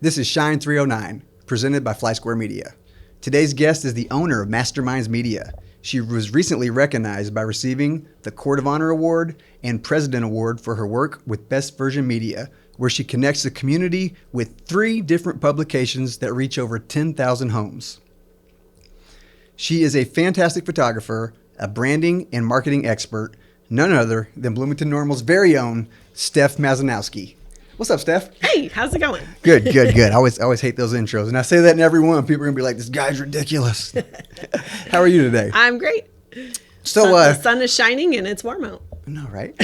This is Shine 309, presented by Fly Square Media. Today's guest is the owner of Mazter Mindz Media. She was recently recognized by receiving the Court of Honor Award and President Award for her work with Best Version Media, where she connects the community with 3 different publications that reach over 10,000 homes. She is a fantastic photographer, a branding and marketing expert, none other than Bloomington Normal's very own Steph Mazanowski. What's up, Steph? Hey, how's it going? Good. I always hate those intros. And I say that in every one. People are going to be like, this guy's ridiculous. How are you today? I'm great. So the sun is shining and it's warm out. No, right?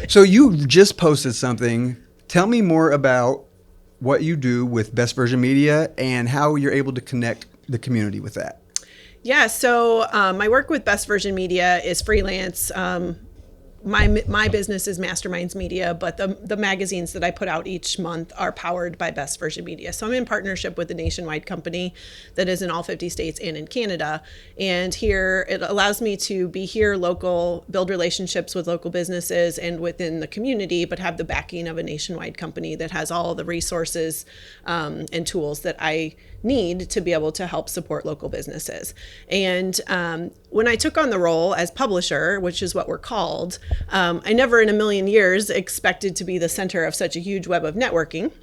So you just posted something. Tell me more about what you do with Best Version Media and how you're able to connect the community with that. Yeah, so my work with Best Version Media is freelance. My business is Mazter Mindz Media, but the magazines that I put out each month are powered by Best Version Media. So I'm in partnership with a nationwide company that is in all 50 states and in Canada. And here it allows me to be here local, build relationships with local businesses and within the community, but have the backing of a nationwide company that has all the resources and tools that I need to be able to help support local businesses. And when I took on the role as publisher, which is what we're called, I never in a million years expected to be the center of such a huge web of networking.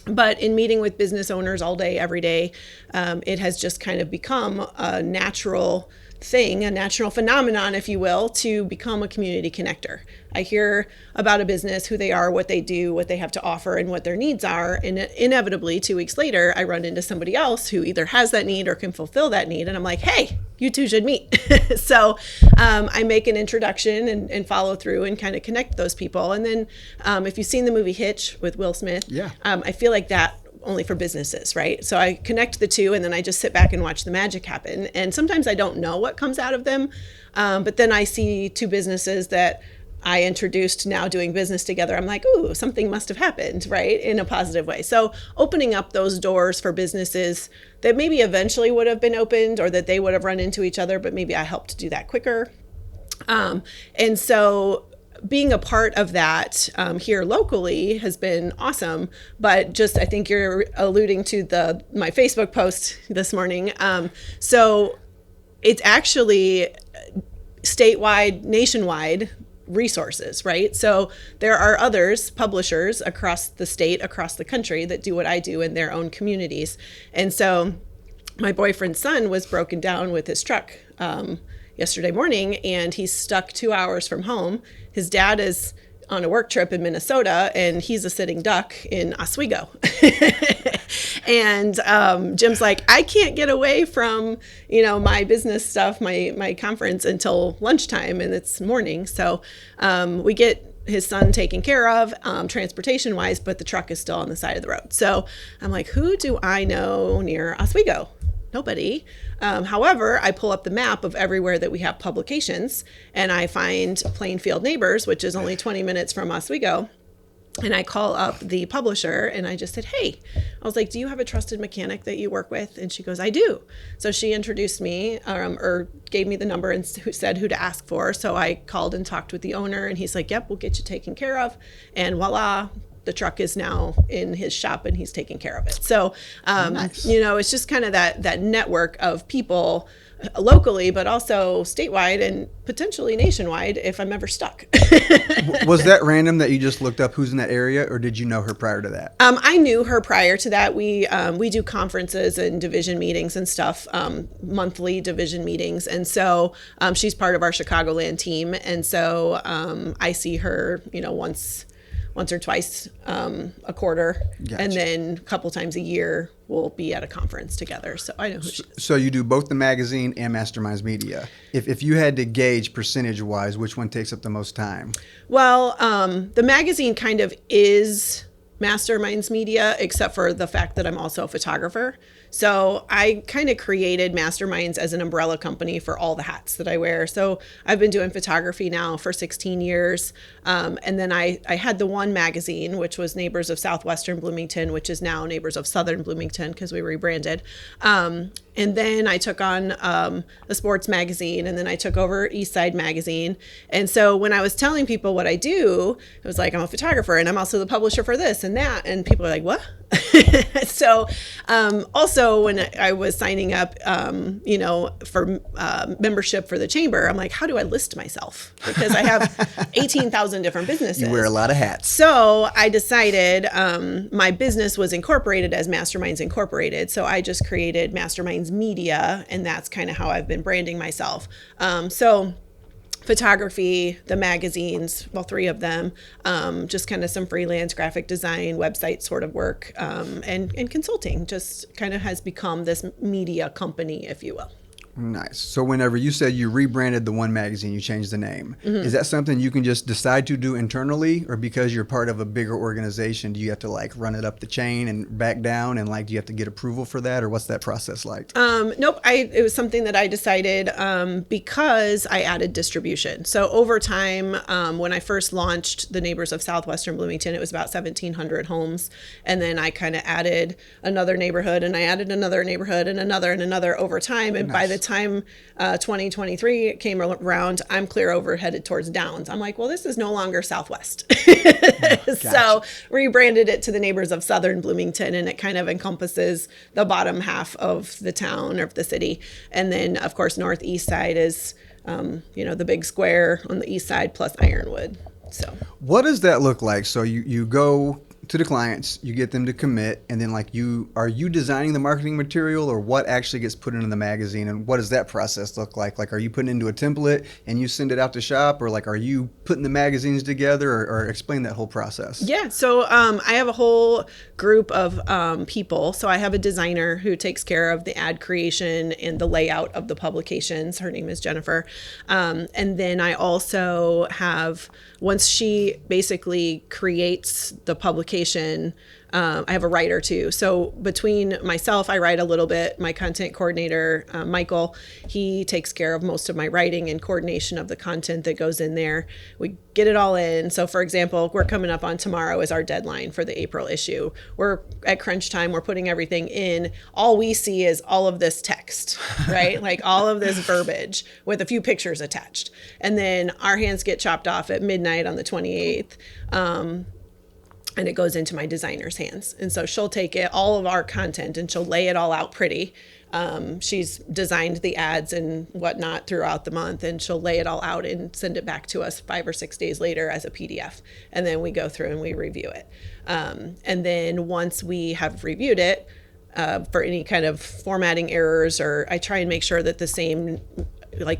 But in meeting with business owners all day, every day, it has just kind of become a natural thing, a natural phenomenon, if you will, to become a community connector. I hear about a business, who they are, what they do, what they have to offer, and what their needs are. And inevitably, 2 weeks later, I run into somebody else who either has that need or can fulfill that need. And I'm like, hey, you two should meet. So I make an introduction and follow through and kind of connect those people. And then if you've seen the movie Hitch with Will Smith, I feel like that only for businesses, right? So I connect the two and then I just sit back and watch the magic happen. And sometimes I don't know what comes out of them. But then I see 2 businesses that I introduced now doing business together. I'm like, ooh, something must have happened, right? In a positive way. So opening up those doors for businesses that maybe eventually would have been opened or that they would have run into each other, but maybe I helped do that quicker. And so being a part of that here locally has been awesome, but just I think you're alluding to my Facebook post this morning. So it's actually statewide, nationwide resources, right? So there are others, publishers across the state, across the country that do what I do in their own communities. And so my boyfriend's son was broken down with his truck yesterday morning, and he's stuck 2 hours from home. His dad is on a work trip in Minnesota, and he's a sitting duck in Oswego. And Jim's like, I can't get away from, my business stuff, my conference until lunchtime, and it's morning. So we get his son taken care of transportation wise, but the truck is still on the side of the road. So I'm like, who do I know near Oswego? Nobody. However, I pull up the map of everywhere that we have publications, and I find Plainfield Neighbors, which is only 20 minutes from Oswego. And I call up the publisher and I just said, hey, I was like, do you have a trusted mechanic that you work with? And she goes, I do. So she introduced me or gave me the number and said who to ask for. So I called and talked with the owner, and he's like, yep, we'll get you taken care of. And voila, the truck is now in his shop and he's taking care of it. So, nice. It's just kind of that network of people locally, but also statewide and potentially nationwide if I'm ever stuck. Was that random that you just looked up who's in that area, or did you know her prior to that? I knew her prior to that. We do conferences and division meetings and stuff, monthly division meetings. And so she's part of our Chicagoland team. And so I see her, once or twice a quarter. Gotcha. And then a couple times a year we'll be at a conference together. So I know who she is. So you do both the magazine and Mazter Mindz Media. If you had to gauge percentage-wise, which one takes up the most time? Well, the magazine kind of is Mazter Mindz Media, except for the fact that I'm also a photographer. So I kind of created Mazter Mindz as an umbrella company for all the hats that I wear. So I've been doing photography now for 16 years. And then I had the one magazine, which was Neighbors of Southwestern Bloomington, which is now Neighbors of Southern Bloomington because we rebranded. And then I took on a sports magazine, and then I took over Eastside Magazine. And so when I was telling people what I do, it was like, I'm a photographer and I'm also the publisher for this and that. And people are like, what? So, also when I was signing up, for membership for the chamber, I'm like, how do I list myself? Because I have 18,000 different businesses. You wear a lot of hats. So I decided my business was incorporated as Mazter Mindz Incorporated. So I just created Mazter Mindz Media, and that's kind of how I've been branding myself. Photography, the magazines, well, 3 of them, just kind of some freelance graphic design, website sort of work, and consulting just kind of has become this media company, if you will. Nice. So whenever you said you rebranded the one magazine, you changed the name. Is that something you can just decide to do internally, or because you're part of a bigger organization, do you have to like run it up the chain and back down, and like do you have to get approval for that, or what's that process like? Nope. It was something that I decided because I added distribution. So over time, when I first launched the Neighbors of Southwestern Bloomington, it was about 1,700 homes, and then I kind of added another neighborhood, and I added another neighborhood, and another over time, and by the time 2023 came around, I'm clear over headed towards Downs. I'm like, well, this is no longer Southwest. Gotcha. So rebranded it to the Neighbors of Southern Bloomington, and it kind of encompasses the bottom half of the town or of the city. And then, of course, northeast side is, the big square on the east side plus Ironwood. So what does that look like? So you go to the clients, you get them to commit, and then like are you designing the marketing material, or what actually gets put into the magazine, and what does that process look like? Like, are you putting it into a template and you send it out to shop, or like are you putting the magazines together, or explain that whole process? Yeah, so I have a whole group of people. So I have a designer who takes care of the ad creation and the layout of the publications. Her name is Jennifer. And then I also have, once she basically creates the publication, I have a writer too. So between myself, I write a little bit. My content coordinator, Michael, he takes care of most of my writing and coordination of the content that goes in there. We get it all in. So for example, we're coming up on tomorrow is our deadline for the April issue. We're at crunch time. We're putting everything in. All we see is all of this text, right? Like all of this verbiage with a few pictures attached. And then our hands get chopped off at midnight on the 28th. And it goes into my designer's hands. And so she'll take all of our content, and she'll lay it all out pretty. She's designed the ads and whatnot throughout the month, and she'll lay it all out and send it back to us 5 or 6 days later as a PDF. And then we go through and we review it. And then once we have reviewed it, for any kind of formatting errors, or I try and make sure that the same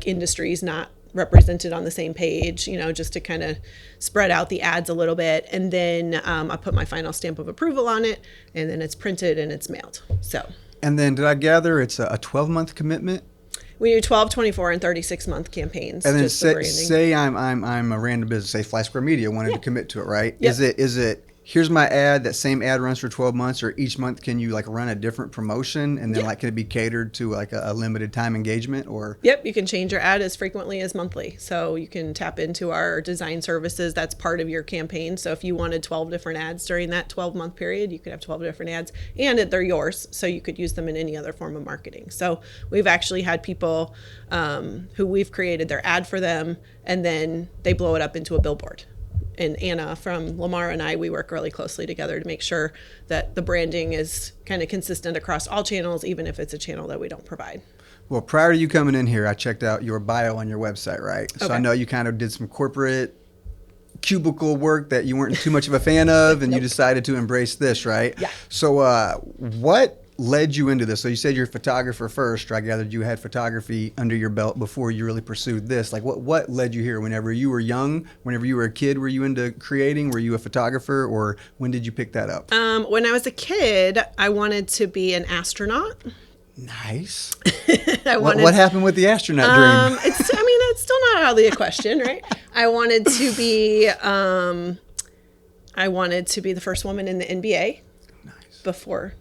industry is not represented on the same page, just to kind of spread out the ads a little bit. And then I put my final stamp of approval on it, and then it's printed and it's mailed. So. And then did I gather it's a 12-month commitment? We do 12, 24, and 36-month campaigns. And then say I'm a random business, say Fly Square Media wanted to commit to it, right? Yep. Is it here's my ad, that same ad runs for 12 months, or each month can you run a different promotion, and then can it be catered to a limited time engagement, or? Yep, you can change your ad as frequently as monthly. So you can tap into our design services. That's part of your campaign. So if you wanted 12 different ads during that 12-month period, you could have 12 different ads, and they're yours. So you could use them in any other form of marketing. So we've actually had people who we've created their ad for them, and then they blow it up into a billboard. And Anna from Lamar and I, we work really closely together to make sure that the branding is kind of consistent across all channels, even if it's a channel that we don't provide. Well, prior to you coming in here, I checked out your bio on your website, right? Okay. So I know you kind of did some corporate cubicle work that you weren't too much of a fan of, and you decided to embrace this, right? Yeah. So what led you into this? So you said you're a photographer first, or I gathered you had photography under your belt before you really pursued this. What led you here? Whenever you were young, whenever you were a kid, were you into creating? Were you a photographer, or when did you pick that up? When I was a kid, I wanted to be an astronaut. Nice. What happened with the astronaut dream? It's still not out of the question, right? I wanted to be the first woman in the NBA. Nice. Before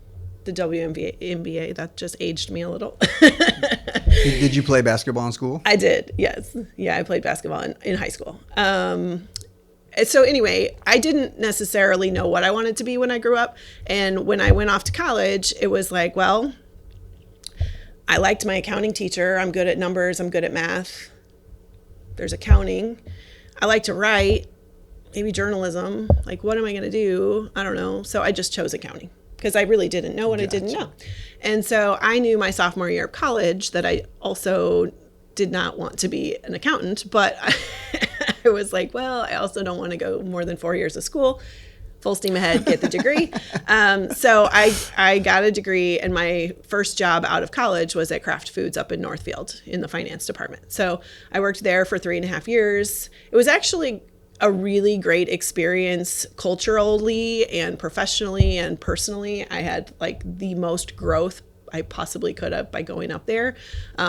the WNBA. That just aged me a little. Did you play basketball in school? I did, yes. Yeah, I played basketball in high school. So anyway, I didn't necessarily know what I wanted to be when I grew up. And when I went off to college, it was like, well, I liked my accounting teacher. I'm good at numbers. I'm good at math. There's accounting. I like to write, maybe journalism. What am I going to do? I don't know. So I just chose accounting. because I really didn't know what I didn't know. And so I knew my sophomore year of college that I also did not want to be an accountant, but I was like, well, I also don't want to go more than 4 years of school. Full steam ahead, get the degree. So I got a degree, and my first job out of college was at Kraft Foods up in Northfield in the finance department. So I worked there for 3.5 years. It was actually a really great experience culturally and professionally and personally. I had like the most growth I possibly could have by going up there.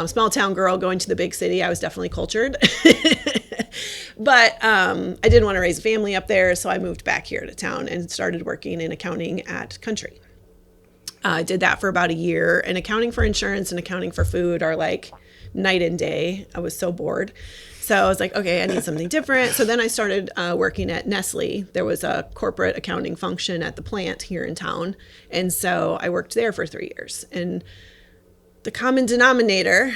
Small town girl going to the big city. I was definitely cultured. But I didn't want to raise a family up there, so I moved back here to town and started working in accounting at Country. I did that for about a year, and accounting for insurance and accounting for food are like night and day. I was so bored. So I was like, okay, I need something different. So then I started working at Nestle. There was a corporate accounting function at the plant here in town. And so I worked there for 3 years. And the common denominator,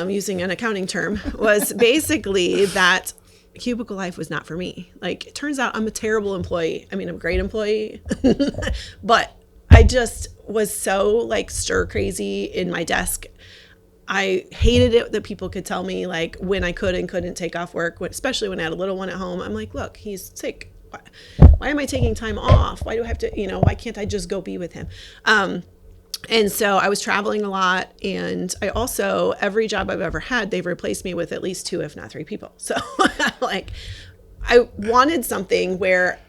using an accounting term, was basically that cubicle life was not for me. Like, it turns out I'm a terrible employee. I mean, I'm a great employee, but I just was so like stir crazy in my desk. I hated it that people could tell me like when I could and couldn't take off work, especially when I had a little one at home. I'm like, look, he's sick. Why am I taking time off? Why do I have to, why can't I just go be with him? And so I was traveling a lot, and I also, every job I've ever had, they've replaced me with at least 2, if not 3 people. So like, I wanted something where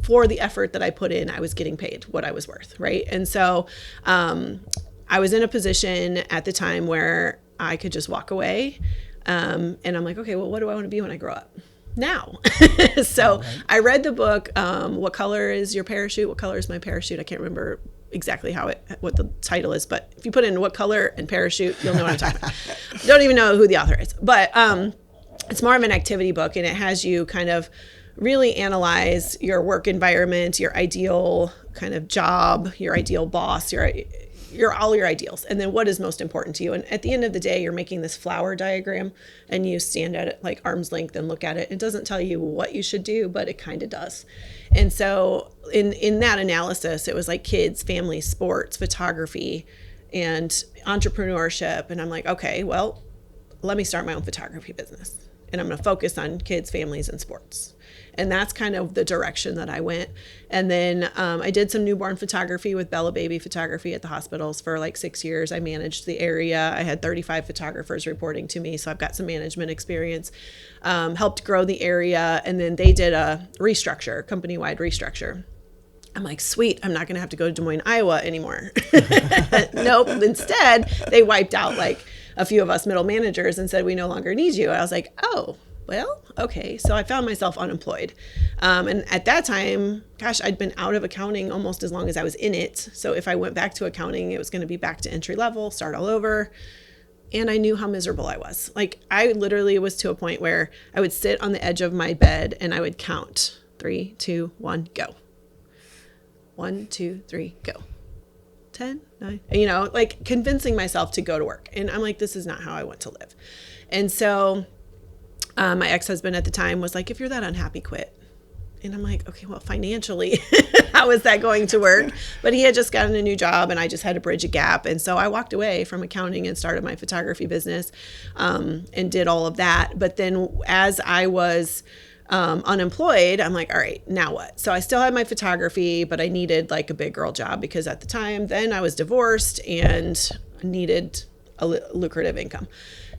for the effort that I put in, I was getting paid what I was worth, right? And so I was in a position at the time where I could just walk away. And I'm like, okay, well, what do I want to be when I grow up? Now. So I read the book, What Color is Your Parachute? What Color is My Parachute? I can't remember exactly what the title is, but if you put in what color and parachute, you'll know what I'm talking about. Don't even know who the author is, but it's more of an activity book, and it has you kind of really analyze your work environment, your ideal kind of job, your ideal boss, your all your ideals, and then what is most important to you. And at the end of the day, you're making this flower diagram, and you stand at it like arm's length and look at it. It doesn't tell you what you should do, but it kind of does. And so in that analysis, it was like kids, family, sports, photography, and entrepreneurship. And I'm like, okay, well, let me start my own photography business, and I'm going to focus on kids, families, and sports. And that's kind of the direction that I went. And then I did some newborn photography with Bella Baby Photography at the hospitals for like 6 years. I managed the area. I had 35 photographers reporting to me, so I've got some management experience. Helped grow the area, and then they did a restructure, company-wide restructure. I'm like, sweet, I'm not going to have to go to Des Moines, Iowa anymore. Nope. Instead, they wiped out like a few of us middle managers and said, we no longer need you. And I was like, oh, well, okay. So I found myself unemployed. And at that time, gosh, I'd been out of accounting almost as long as I was in it. So if I went back to accounting, it was going to be back to entry level, start all over. And I knew how miserable I was. Like, I literally was to a point where I would sit on the edge of my bed and I would count 3, 2, 1, go. 1, 2, 3, go. 10, 9, like convincing myself to go to work. And I'm like, this is not how I want to live. And so my ex-husband at the time was like, if you're that unhappy, quit. And I'm like, okay, well, financially, how is that going to work? But he had just gotten a new job, and I just had to bridge a gap. And so I walked away from accounting and started my photography business, and did all of that. But then as I was unemployed, I'm like, all right, now what? So I still had my photography, but I needed like a big girl job, because at the time then I was divorced and needed a lucrative income.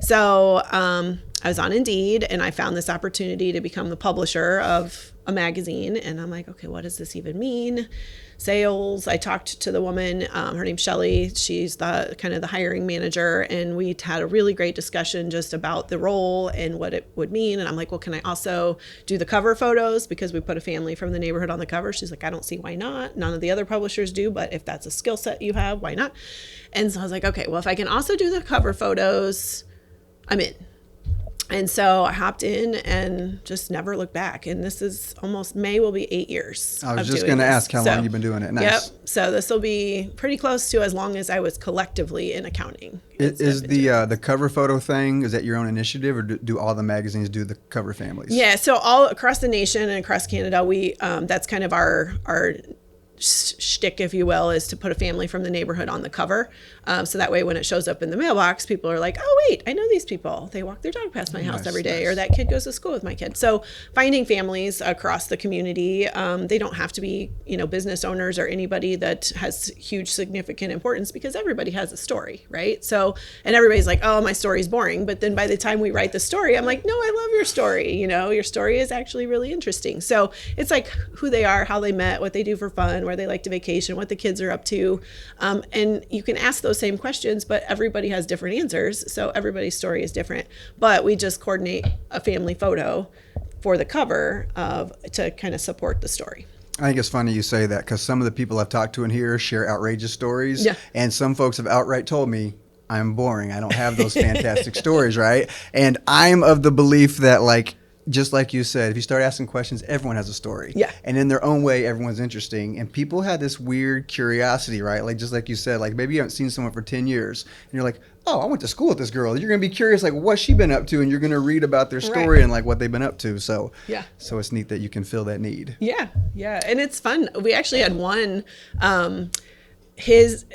So I was on Indeed, and I found this opportunity to become the publisher of a magazine. And I'm like, okay, what does this even mean? Sales. I talked to the woman, her name's Shelly. She's the kind of the hiring manager. And we had a really great discussion just about the role and what it would mean. And I'm like, well, can I also do the cover photos? Because we put a family from the neighborhood on the cover. She's like, I don't see why not. None of the other publishers do, but if that's a skill set you have, why not? And so I was like, okay, well, if I can also do the cover photos, I'm in. And so I hopped in and just never looked back. And this is almost, May will be 8 years. I was just going to ask how long you've been doing it. Nice. Yep. So this will be pretty close to as long as I was collectively in accounting. Is the cover photo thing, is that your own initiative, or do all the magazines do the cover families? Yeah. So all across the nation and across Canada, we that's kind of our shtick, if you will, is to put a family from the neighborhood on the cover. So that way when it shows up in the mailbox, people are like, oh, wait, I know these people. They walk their dog past my house every day, or that kid goes to school with my kid. So finding families across the community, they don't have to be, business owners or anybody that has huge significant importance, because everybody has a story, right? So, and everybody's like, oh, my story's boring. But then by the time we write the story, I'm like, no, I love your story. Your story is actually really interesting. So it's like who they are, how they met, what they do for fun, where they like to vacation, what the kids are up to. And you can ask those same questions, but everybody has different answers. So everybody's story is different. But we just coordinate a family photo for the cover to kind of support the story. I think it's funny you say that, because some of the people I've talked to in here share outrageous stories. Yeah. And some folks have outright told me, I'm boring. I don't have those fantastic stories, right? And I'm of the belief that, just like you said, if you start asking questions, everyone has a story. Yeah. And in their own way, everyone's interesting. And people have this weird curiosity, right? Just like you said, maybe you haven't seen someone for 10 years. And you're like, oh, I went to school with this girl. You're going to be curious, what's she been up to? And you're going to read about their story and what they've been up to. So, yeah. So it's neat that you can fill that need. Yeah. Yeah. And it's fun. We actually had one,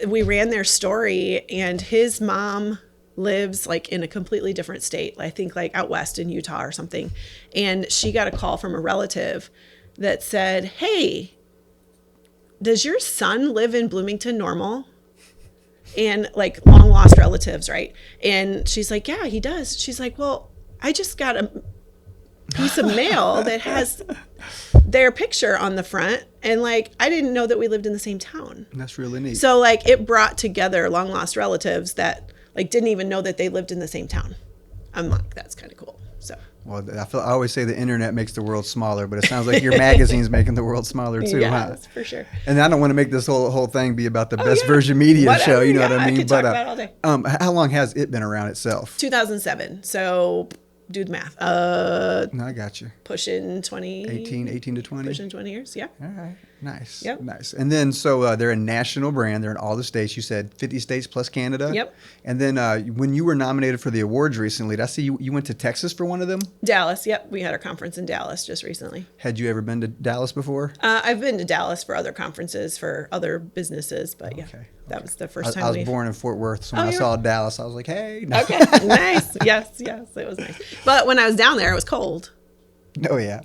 we ran their story, and his mom lives in a completely different state. I think out west in Utah or something. And she got a call from a relative that said, hey, does your son live in Bloomington Normal? And long lost relatives, right? And she's like, yeah, he does. She's like, well, I just got a piece of mail that has their picture on the front, and I didn't know that we lived in the same town. That's really neat. So it brought together long lost relatives that didn't even know that they lived in the same town. I'm like, that's kind of cool. So. Well, I always say the internet makes the world smaller, but it sounds like your magazine's making the world smaller too, yeah, huh? For sure. And I don't want to make this whole thing be about the Best Version Media show. You know what I mean? I could talk about it all day. How long has it been around itself? 2007. So do the math. No, I got you. Pushing 20. 18 to 20. Pushing 20 years. Yeah. All right. Nice. Yep. Nice. And then, so they're a national brand. They're in all the states. You said 50 states plus Canada. Yep. And then when you were nominated for the awards recently, did I see you went to Texas for one of them? Dallas. Yep. We had our conference in Dallas just recently. Had you ever been to Dallas before? I've been to Dallas for other conferences for other businesses, but yeah, that was the first time. I was born in Fort Worth, so when I saw Dallas, I was like, hey. No. Okay. Nice. Yes. It was nice. But when I was down there, it was cold. Oh yeah,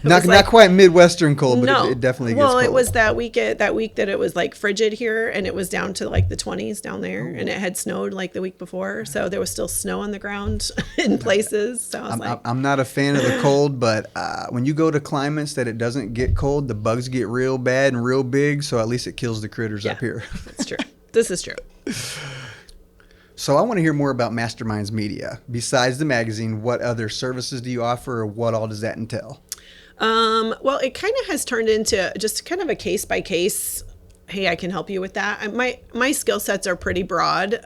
not quite Midwestern cold, but no. it definitely gets cold. Well, it was that week that it was frigid here, and it was down to the 20s down there, and it had snowed the week before, so there was still snow on the ground in places. So I was I'm not a fan of the cold, but when you go to climates that it doesn't get cold, the bugs get real bad and real big, so at least it kills the critters up here. That's true. This is true. So I want to hear more about Mazter Mindz Media. Besides the magazine, what other services do you offer, or what all does that entail? Well, it kind of has turned into just kind of a case by case. Hey, I can help you with that. My skill sets are pretty broad.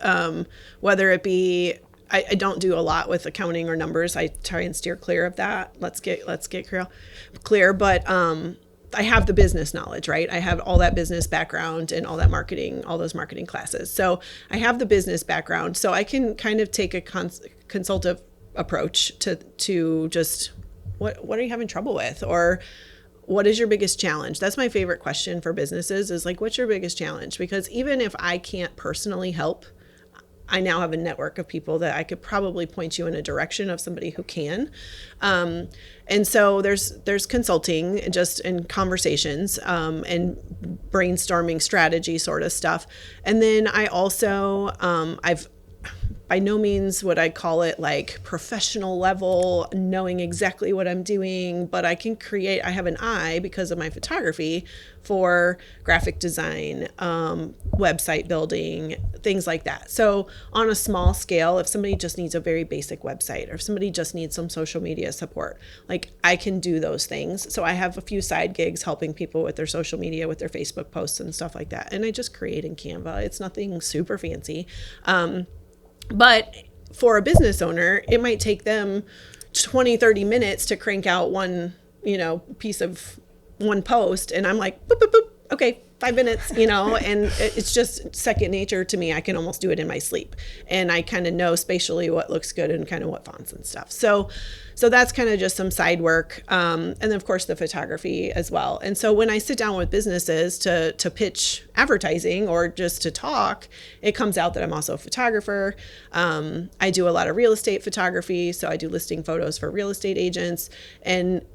Whether it be, I don't do a lot with accounting or numbers. I try and steer clear of that. Let's get clear. But I have the business knowledge, right? I have all that business background and all that marketing, all those marketing classes. So I have the business background, so I can kind of take a consultative approach to just what are you having trouble with, or what is your biggest challenge? That's my favorite question for businesses is what's your biggest challenge? Because even if I can't personally help, I now have a network of people that I could probably point you in a direction of somebody who can. And so there's consulting just in conversations and brainstorming strategy sort of stuff. And then I also, I've by no means would I call it professional level, knowing exactly what I'm doing, but I have an eye because of my photography for graphic design, website building, things like that. So on a small scale, if somebody just needs a very basic website, or if somebody just needs some social media support, I can do those things. So I have a few side gigs helping people with their social media, with their Facebook posts and stuff like that. And I just create in Canva. It's nothing super fancy. But for a business owner, it might take them 20, 30 minutes to crank out one, piece of one post. And I'm like, boop, boop, boop. Okay, 5 minutes, and it's just second nature to me. I can almost do it in my sleep, and I kind of know spatially what looks good and kind of what fonts and stuff. So that's kind of just some side work. And then of course the photography as well. And so when I sit down with businesses to pitch advertising or just to talk, it comes out that I'm also a photographer. I do a lot of real estate photography. So I do listing photos for real estate agents, and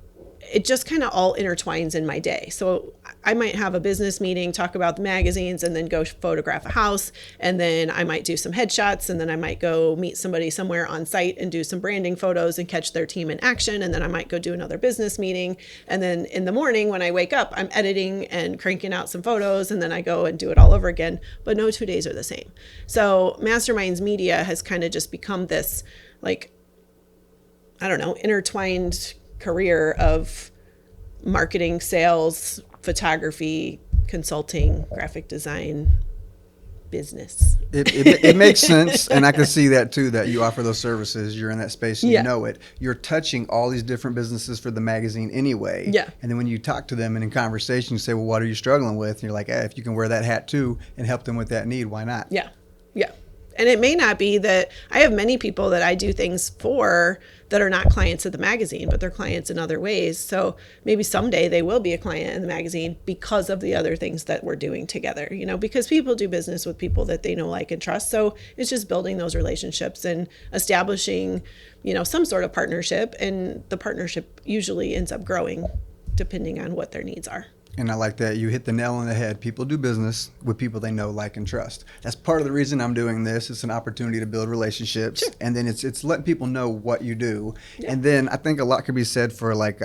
it just kind of all intertwines in my day. So I might have a business meeting, talk about the magazines, and then go photograph a house. And then I might do some headshots, and then I might go meet somebody somewhere on site and do some branding photos and catch their team in action. And then I might go do another business meeting. And then in the morning when I wake up, I'm editing and cranking out some photos, and then I go and do it all over again. But no 2 days are the same. So Mazter Mindz Media has kind of just become this, like, I don't know, intertwined career of marketing, sales, photography, consulting, graphic design, business. It makes sense, and I can see that too, that you offer those services. You're in that space and you know it. You're touching all these different businesses for the magazine anyway. Yeah. And then when you talk to them and in conversation, you say, well, what are you struggling with? And you're like, if you can wear that hat too and help them with that need, why not? Yeah. Yeah. And it may not be that I have many people that I do things for that are not clients of the magazine, but they're clients in other ways. So maybe someday they will be a client in the magazine because of the other things that we're doing together, because people do business with people that they know, like, and trust. So it's just building those relationships and establishing, some sort of partnership. And the partnership usually ends up growing depending on what their needs are. And I like that you hit the nail on the head. People do business with people they know, like, and trust. That's part of the reason I'm doing this. It's an opportunity to build relationships. Sure. And then it's letting people know what you do. Yeah. And then I think a lot could be said for, like,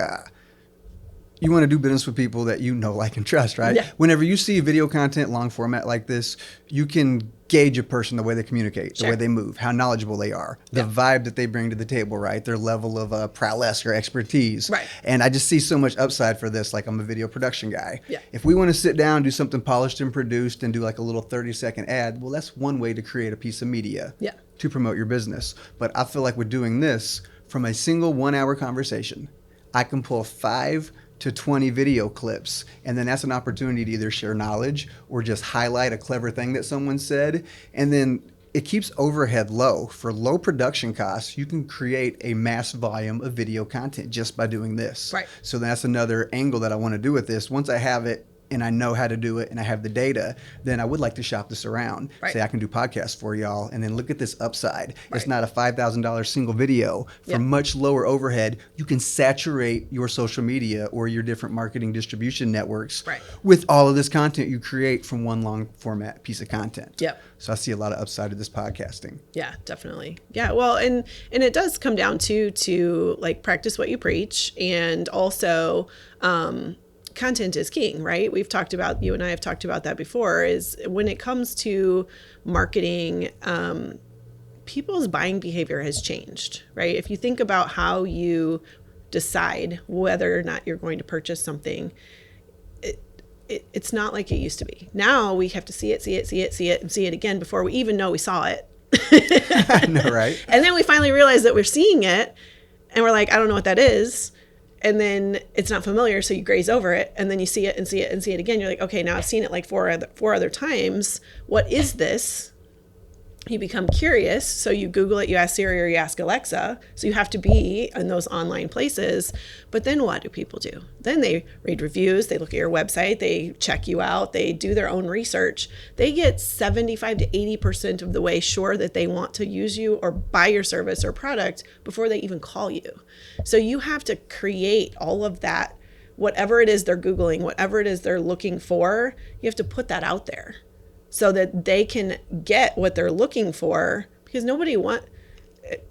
you want to do business with people that you know, like, and trust, right? Yeah. Whenever you see video content, long format like this, you can gauge a person the way they communicate, the way they move, how knowledgeable they are, the vibe that they bring to the table, right? Their level of prowess or expertise. Right. And I just see so much upside for this. Like, I'm a video production guy. Yeah. If we want to sit down, do something polished and produced and do like a little 30-second ad, well, that's one way to create a piece of media to promote your business. But I feel like with doing this, from a single 1-hour conversation, I can pull 5 to 20 video clips, and then that's an opportunity to either share knowledge or just highlight a clever thing that someone said. And then it keeps overhead low. For low production costs, you can create a mass volume of video content just by doing this. Right. So that's another angle that I want to do with this. Once I have it and I know how to do it and I have the data, then I would like to shop this around. Right. Say, I can do podcasts for y'all, and then look at this upside. Right. It's not a $5,000 single video. For much lower overhead, you can saturate your social media or your different marketing distribution networks with all of this content you create from one long format piece of content. Yep. So I see a lot of upside to this podcasting. Yeah, definitely. Yeah, well, and it does come down to like practice what you preach, and also content is king, right? You and I have talked about that before, is when it comes to marketing, people's buying behavior has changed, right? If you think about how you decide whether or not you're going to purchase something, it's not like it used to be. Now we have to see it, and see it again before we even know we saw it. I know, right? And then we finally realize that we're seeing it, and we're like, I don't know what that is. And then it's not familiar, so you graze over it, and then you see it and see it and see it again. You're like, okay, now I've seen it like four other times. What is this? You become curious, so you Google it, you ask Siri, or you ask Alexa. So you have to be in those online places. But then what do people do? Then they read reviews, they look at your website, they check you out, they do their own research. They get 75 to 80% of the way sure that they want to use you or buy your service or product before they even call you. So you have to create all of that, whatever it is they're Googling, whatever it is they're looking for, you have to put that out there, so that they can get what they're looking for, because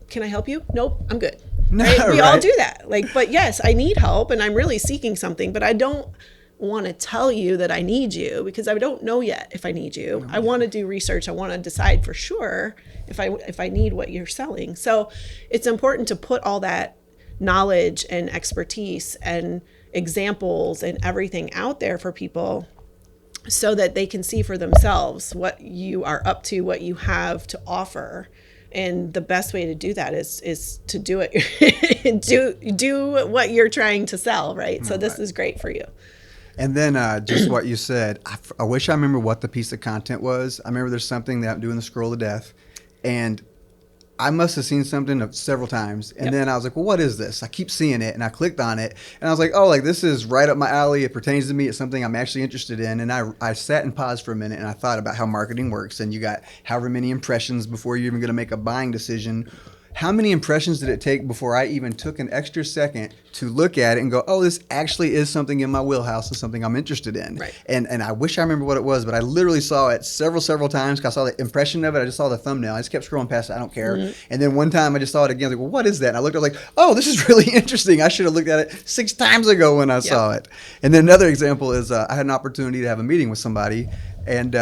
can I help you? Nope, I'm good. No, right? We all do that. But yes, I need help and I'm really seeking something, but I don't want to tell you that I need you because I don't know yet if I need you. I want to do research. I want to decide for sure if I need what you're selling. So it's important to put all that knowledge and expertise and examples and everything out there for people, so that they can see for themselves what you are up to, what you have to offer. And the best way to do that is to do it, do what you're trying to sell, right? So this is great for you. And then just what you said, I wish I remember what the piece of content was. I remember there's something that I'm doing the scroll of death, and I must have seen something several times. And then I was like, well, what is this? I keep seeing it, and I clicked on it, and I was like, oh, like this is right up my alley. It pertains to me. It's something I'm actually interested in. And I sat and paused for a minute, and I thought about how marketing works. And you got however many impressions before you're even going to make a buying decision. How many impressions did it take before I even took an extra second to look at it and go, oh, this actually is something in my wheelhouse and something I'm interested in? Right. And I wish I remember what it was, but I literally saw it several times. I saw the impression of it. I just saw the thumbnail. I just kept scrolling past it. I don't care. And then one time I just saw it again. I was like, well, what is that? And I looked, I was like, oh, this is really interesting. I should have looked at it 6 times ago when I saw it. And then another example is I had an opportunity to have a meeting with somebody, and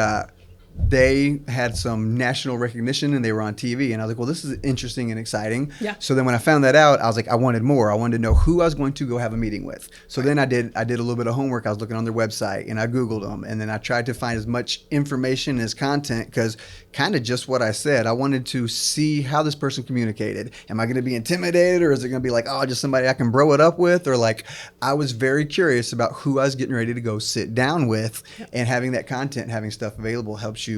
they had some national recognition and they were on TV, and I was like, well, this is interesting and exciting. Yeah. So then when I found that out, I was like, I wanted more. I wanted to know who I was going to go have a meeting with. So then I did a little bit of homework. I was looking on their website and I Googled them, and then I tried to find as much information as content, because kind of just what I said, I wanted to see how this person communicated. Am I going to be intimidated, or is it going to be like, oh, just somebody I can bro it up with? Or like, I was very curious about who I was getting ready to go sit down with, and having that content, having stuff available helps you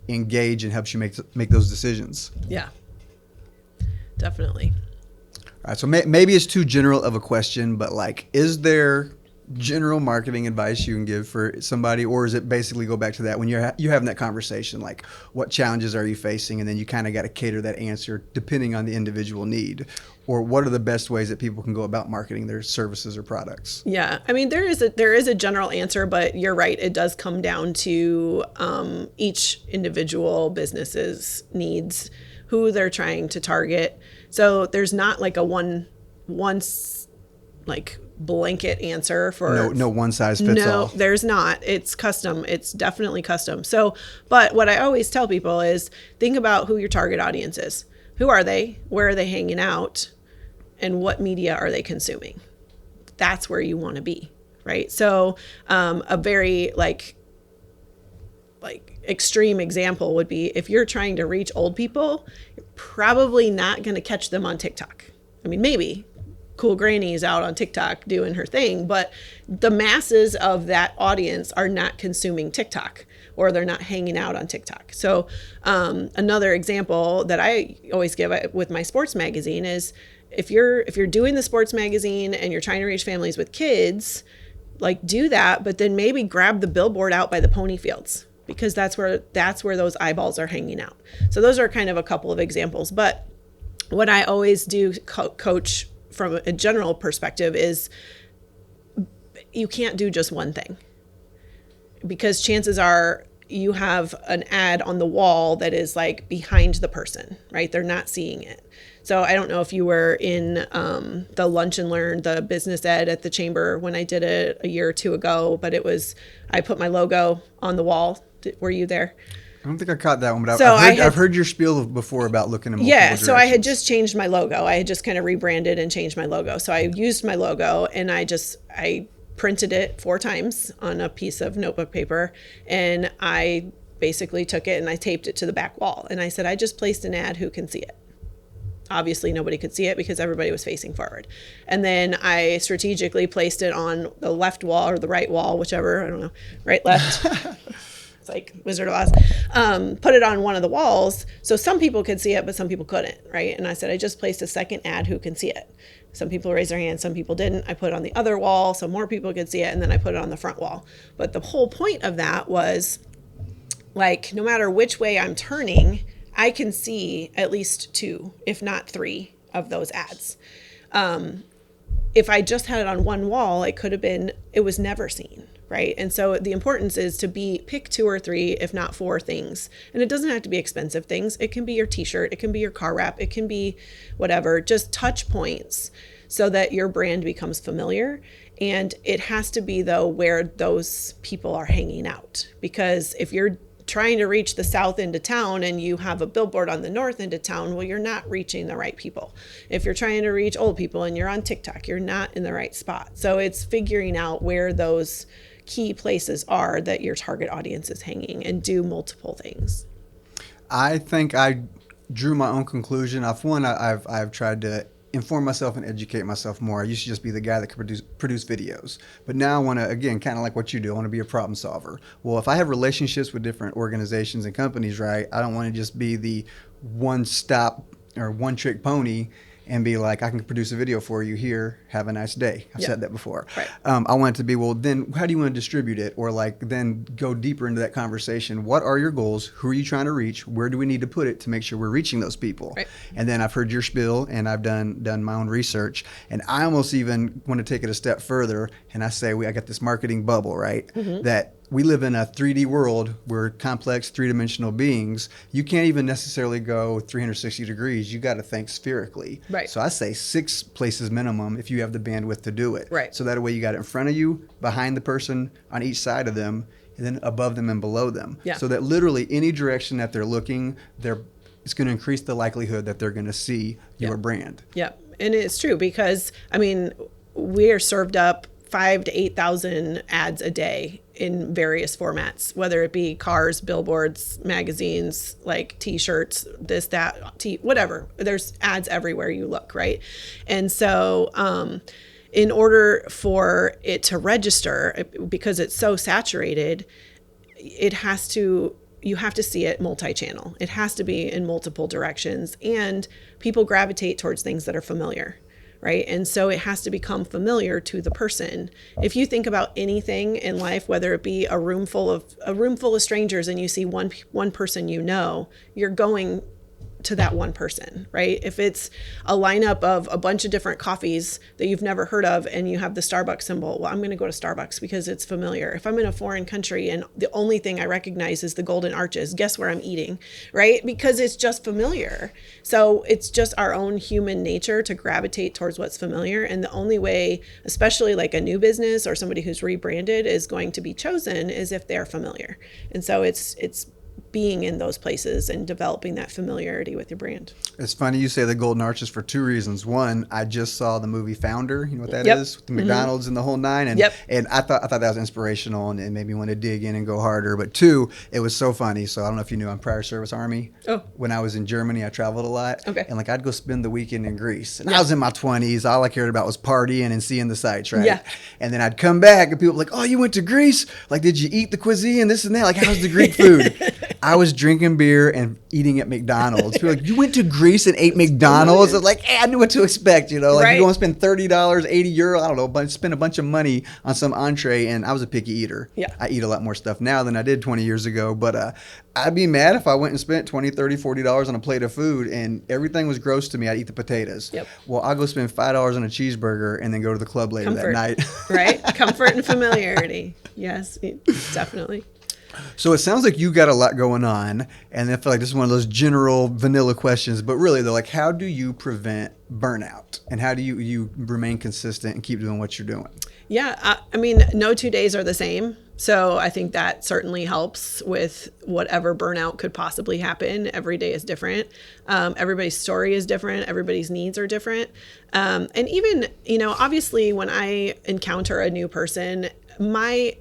engage and helps you make those decisions. Yeah, definitely. All right, so maybe it's too general of a question, but like, is there general marketing advice you can give for somebody, or is it basically go back to that when you're having that conversation, like what challenges are you facing, and then you kind of got to cater that answer depending on the individual need, or what are the best ways that people can go about marketing their services or products? Yeah, I mean, there is a general answer, but you're right, it does come down to each individual business's needs, who they're trying to target. So there's not like a once like blanket answer for no one size fits all. No, there's not. It's custom. It's definitely custom. So, but what I always tell people is think about who your target audience is. Who are they? Where are they hanging out? And what media are they consuming? That's where you want to be, right? So, a very like extreme example would be if you're trying to reach old people, you're probably not going to catch them on TikTok. I mean, maybe Cool Granny's out on TikTok doing her thing, but the masses of that audience are not consuming TikTok, or they're not hanging out on TikTok. So another example that I always give with my sports magazine is if you're doing the sports magazine and you're trying to reach families with kids, like do that, but then maybe grab the billboard out by the pony fields, because that's where those eyeballs are hanging out. So those are kind of a couple of examples. But what I always do coach from a general perspective is you can't do just one thing, because chances are you have an ad on the wall that is like behind the person, right? They're not seeing it. So I don't know if you were in the Lunch and Learn, the business ed at the chamber when I did it a year or two ago, but I put my logo on the wall. Were you there? I don't think I caught that one, but So I've heard your spiel before about looking at multiple directions. So I had just changed my logo. I had just kind of rebranded and changed my logo. So I used my logo and I printed it 4 times on a piece of notebook paper, and I basically took it and I taped it to the back wall. And I said, I just placed an ad, who can see it? Obviously nobody could see it because everybody was facing forward. And then I strategically placed it on the left wall or the right wall, whichever, I don't know, right, left. Like Wizard of Oz, put it on one of the walls so some people could see it, but some people couldn't, right? And I said, I just placed a second ad, who can see it? Some people raised their hands, some people didn't. I put it on the other wall so more people could see it, and then I put it on the front wall. But the whole point of that was, like, no matter which way I'm turning, I can see at least 2, if not 3 of those ads. If I just had it on one wall, it was never seen. Right. And so the importance is to pick 2 or 3, if not 4 things. And it doesn't have to be expensive things. It can be your t-shirt. It can be your car wrap. It can be whatever, just touch points so that your brand becomes familiar. And it has to be, though, where those people are hanging out. Because if you're trying to reach the south end of town and you have a billboard on the north end of town, well, you're not reaching the right people. If you're trying to reach old people and you're on TikTok, you're not in the right spot. So it's figuring out where those key places are that your target audience is hanging, and do multiple things. I think I drew my own conclusion. I've tried to inform myself and educate myself more. I used to just be the guy that could produce videos. But now I want to, again, kind of like what you do, I want to be a problem solver. Well, if I have relationships with different organizations and companies, right, I don't want to just be the one-stop or one-trick pony and be like, I can produce a video for you here, have a nice day. I've said that before. Right. I want it to be, well, then how do you want to distribute it? Or like, then go deeper into that conversation. What are your goals? Who are you trying to reach? Where do we need to put it to make sure we're reaching those people? Right. And then I've heard your spiel and I've done my own research. And I almost even want to take it a step further. And I say, I got this marketing bubble, right? Mm-hmm. That we live in a 3D world. We're complex, three-dimensional beings. You can't even necessarily go 360 degrees. You got to think spherically. Right. So I say 6 places minimum if you have the bandwidth to do it. Right. So that way you got it in front of you, behind the person, on each side of them, and then above them and below them. Yeah. So that literally any direction that they're looking, it's going to increase the likelihood that they're going to see your brand. Yeah. And it's true because, I mean, we are served up 5,000 to 8,000 ads a day in various formats, whether it be cars, billboards, magazines, like T-shirts, this, that, whatever. There's ads everywhere you look, right? And so in order for it to register, because it's so saturated, you have to see it multi-channel. It has to be in multiple directions, and people gravitate towards things that are familiar. Right. And so it has to become familiar to the person. If you think about anything in life, whether it be a room full of strangers and you see one person, you're going to that one person, right? If it's a lineup of a bunch of different coffees that you've never heard of and you have the Starbucks symbol, well, I'm going to go to Starbucks because it's familiar. If I'm in a foreign country and the only thing I recognize is the Golden Arches, guess where I'm eating, right? Because it's just familiar. So it's just our own human nature to gravitate towards what's familiar. And the only way, especially like a new business or somebody who's rebranded, is going to be chosen is if they're familiar. And so it's being in those places and developing that familiarity with your brand. It's funny you say the Golden Arches for 2 reasons. One, I just saw the movie Founder. You know what that Yep. is? With the McDonald's and the whole nine. And, Yep. and I thought that was inspirational and it made me want to dig in and go harder. But 2, it was so funny. So I don't know if you knew, I'm prior service Army. Oh. When I was in Germany, I traveled a lot. Okay. And like I'd go spend the weekend in Greece. And I was in my 20s. All I cared about was partying and seeing the sights, right? Yeah. And then I'd come back and people were like, oh, you went to Greece? Like, did you eat the cuisine, this and that? Like, how's the Greek food? I was drinking beer and eating at McDonald's. People were like, you went to Greece and ate McDonald's? I was like, I knew what to expect, you know? Like, you go and spend $30, 80 euro, I don't know, but spend a bunch of money on some entree, and I was a picky eater. Yeah. I eat a lot more stuff now than I did 20 years ago, but I'd be mad if I went and spent $20, $30, $40 on a plate of food, and everything was gross to me. I'd eat the potatoes. Yep. Well, I'll go spend $5 on a cheeseburger and then go to the club later that night. Right? Comfort and familiarity. Yes, definitely. So it sounds like you got a lot going on, and I feel like this is one of those general vanilla questions, but really they're like, how do you prevent burnout, and how do you remain consistent and keep doing what you're doing? Yeah, I mean, no 2 days are the same. So I think that certainly helps with whatever burnout could possibly happen. Every day is different. Everybody's story is different. Everybody's needs are different. And even, obviously when I encounter a new person, my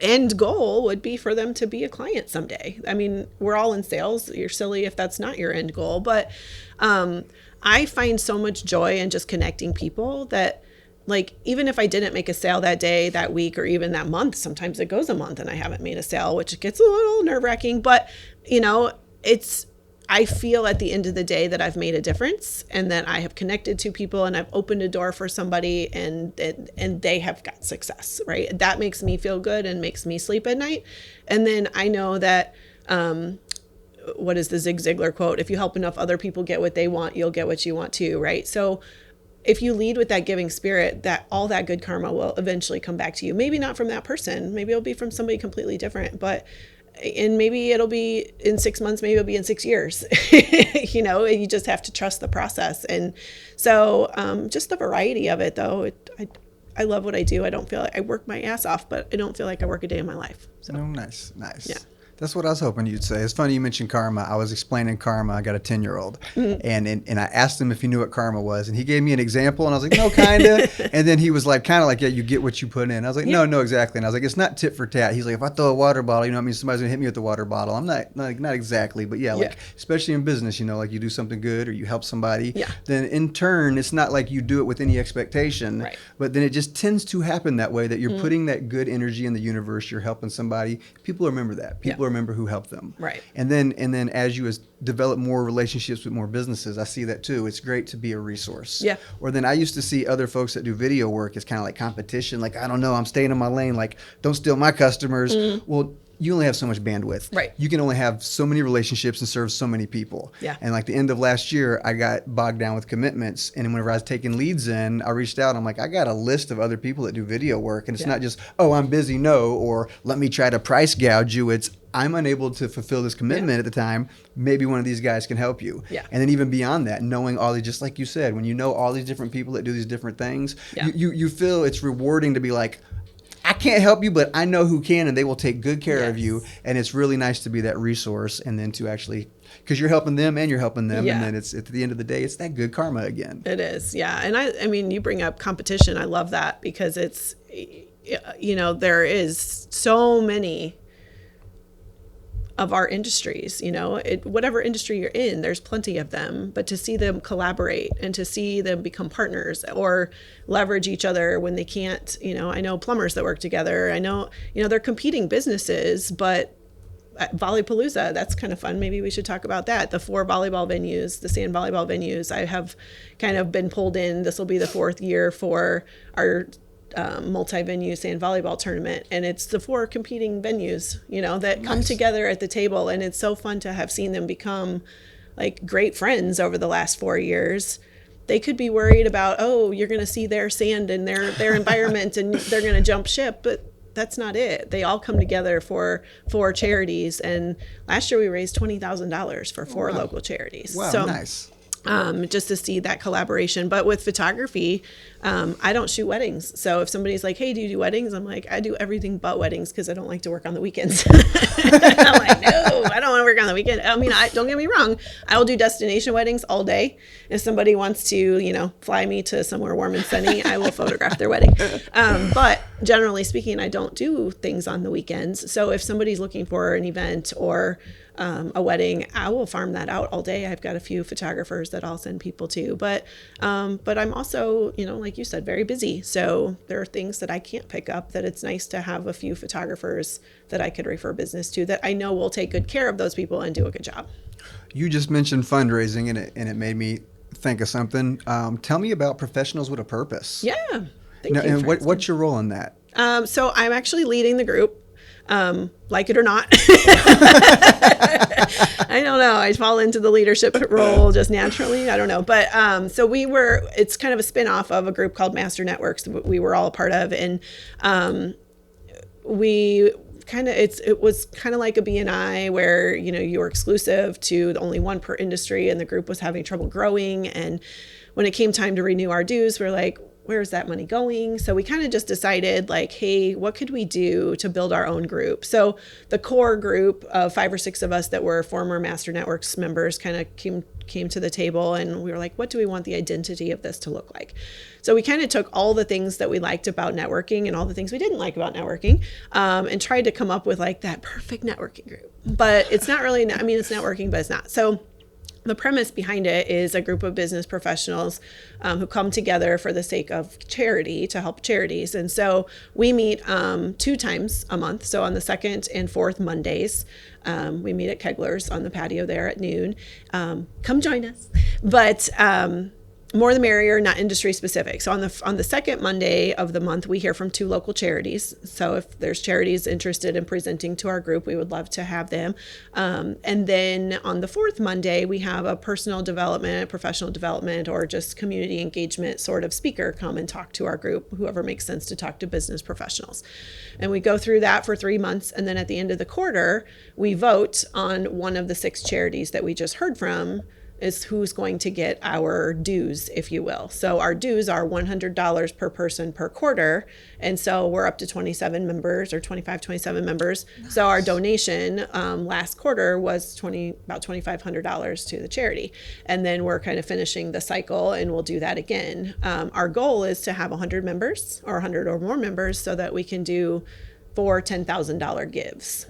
end goal would be for them to be a client someday. I mean, we're all in sales. You're silly if that's not your end goal. But I find so much joy in just connecting people that, like, even if I didn't make a sale that day, that week, or even that month, sometimes it goes a month and I haven't made a sale, which gets a little nerve-wracking. But, I feel at the end of the day that I've made a difference and that I have connected to people and I've opened a door for somebody and they have got success, right? That makes me feel good and makes me sleep at night. And then I know that, what is the Zig Ziglar quote? If you help enough other people get what they want, you'll get what you want too, right? So if you lead with that giving spirit, that all that good karma will eventually come back to you. Maybe not from that person. Maybe it'll be from somebody completely different, and maybe it'll be in 6 months, maybe it'll be in 6 years, you just have to trust the process. And so just the variety of it though, I love what I do. I don't feel like I work my ass off, but I don't feel like I work a day in my life. So nice. Yeah. That's what I was hoping you'd say. It's funny you mentioned karma. I was explaining karma. I got a 10-year-old, and I asked him if he knew what karma was, and he gave me an example, and I was like, no, kind of. And then he was like, kind of like, yeah, you get what you put in. I was like, no, exactly. And I was like, it's not tit for tat. He's like, if I throw a water bottle, I mean, somebody's gonna hit me with the water bottle. I'm not exactly, but yeah, like especially in business, like you do something good or you help somebody, then in turn, it's not like you do it with any expectation, but then it just tends to happen that way, that you're putting that good energy in the universe. You're helping somebody. People remember that. People remember who helped them. Right. And then as you develop more relationships with more businesses, I see that too. It's great to be a resource. Yeah. Or then I used to see other folks that do video work as kind of like competition. Like, I don't know, I'm staying in my lane. Like, don't steal my customers. Well, you only have so much bandwidth. Right. You can only have so many relationships and serve so many people. Yeah. And like the end of last year, I got bogged down with commitments. And whenever I was taking leads in, I reached out. I'm like, I got a list of other people that do video work. And it's not just, oh, I'm busy. No. Or let me try to price gouge you. It's, I'm unable to fulfill this commitment at the time. Maybe one of these guys can help you. Yeah. And then even beyond that, knowing all these, just like you said, when you know all these different people that do these different things, you feel it's rewarding to be like, I can't help you, but I know who can, and they will take good care of you. And it's really nice to be that resource, and then to actually, because you're helping them and you're helping them, and then it's at the end of the day, it's that good karma again. It is, yeah. And I mean, you bring up competition. I love that because it's, there is so many of our industries, whatever industry you're in, there's plenty of them, but to see them collaborate and to see them become partners or leverage each other when they can't, I know plumbers that work together. I know, they're competing businesses, but at Volleypalooza, that's kind of fun. Maybe we should talk about that. The 4 volleyball venues, the sand volleyball venues, I have kind of been pulled in. This will be the 4th year for our multi-venue sand volleyball tournament, and it's the 4 competing venues that come together at the table, and it's so fun to have seen them become like great friends over the last 4 years. They could be worried about, oh, you're going to see their sand and their environment and they're going to jump ship, but that's not it. They all come together for 4 charities, and last year we raised $20,000 for 4 local charities. Wow, so nice. Just to see that collaboration. But with photography, I don't shoot weddings. So if somebody's like, hey, do you do weddings? I'm like, I do everything but weddings because I don't like to work on the weekends. I'm like, no, I don't want to work on the weekend. I mean, don't get me wrong. I will do destination weddings all day. If somebody wants to, fly me to somewhere warm and sunny, I will photograph their wedding. But generally speaking, I don't do things on the weekends. So if somebody's looking for an event or a wedding, I will farm that out all day. I've got a few photographers that I'll send people to, but I'm also, like you said, very busy. So there are things that I can't pick up that it's nice to have a few photographers that I could refer business to that I know will take good care of those people and do a good job. You just mentioned fundraising, and it made me think of something. Tell me about Professionals with a Purpose. Yeah. Thank you. And what's your role in that? So I'm actually leading the group. Like it or not. I don't know. I fall into the leadership role just naturally. I don't know. But so it's kind of a spin-off of a group called Mazter Networks that we were all a part of. And it was kind of like a BNI where, you were exclusive to the only one per industry, and the group was having trouble growing. And when it came time to renew our dues, we're like, where's that money going? So we kind of just decided like, hey, what could we do to build our own group? So the core group of 5 or 6 of us that were former Mazter Networks members kind of came to the table, and we were like, what do we want the identity of this to look like? So we kind of took all the things that we liked about networking and all the things we didn't like about networking, and tried to come up with like that perfect networking group. But it's not really, it's networking, but it's not. So the premise behind it is a group of business professionals who come together for the sake of charity to help charities. And so we meet 2 times a month. So on the 2nd and 4th Mondays, we meet at Kegler's on the patio there at noon. Come join us. But more the merrier, not industry specific. So on the second Monday of the month, we hear from 2 local charities. So if there's charities interested in presenting to our group, we would love to have them. And then on the 4th Monday, we have a personal development, professional development, or just community engagement sort of speaker come and talk to our group, whoever makes sense to talk to business professionals. And we go through that for 3 months. And then at the end of the quarter, we vote on one of the 6 charities that we just heard from is who's going to get our dues, if you will. So our dues are $100 per person per quarter. And so we're up to 27 members or 27 members. Nice. So our donation last quarter was about $2,500 to the charity. And then we're kind of finishing the cycle, and we'll do that again. Our goal is to have 100 members or 100 or more members so that we can do 4 $10,000 gives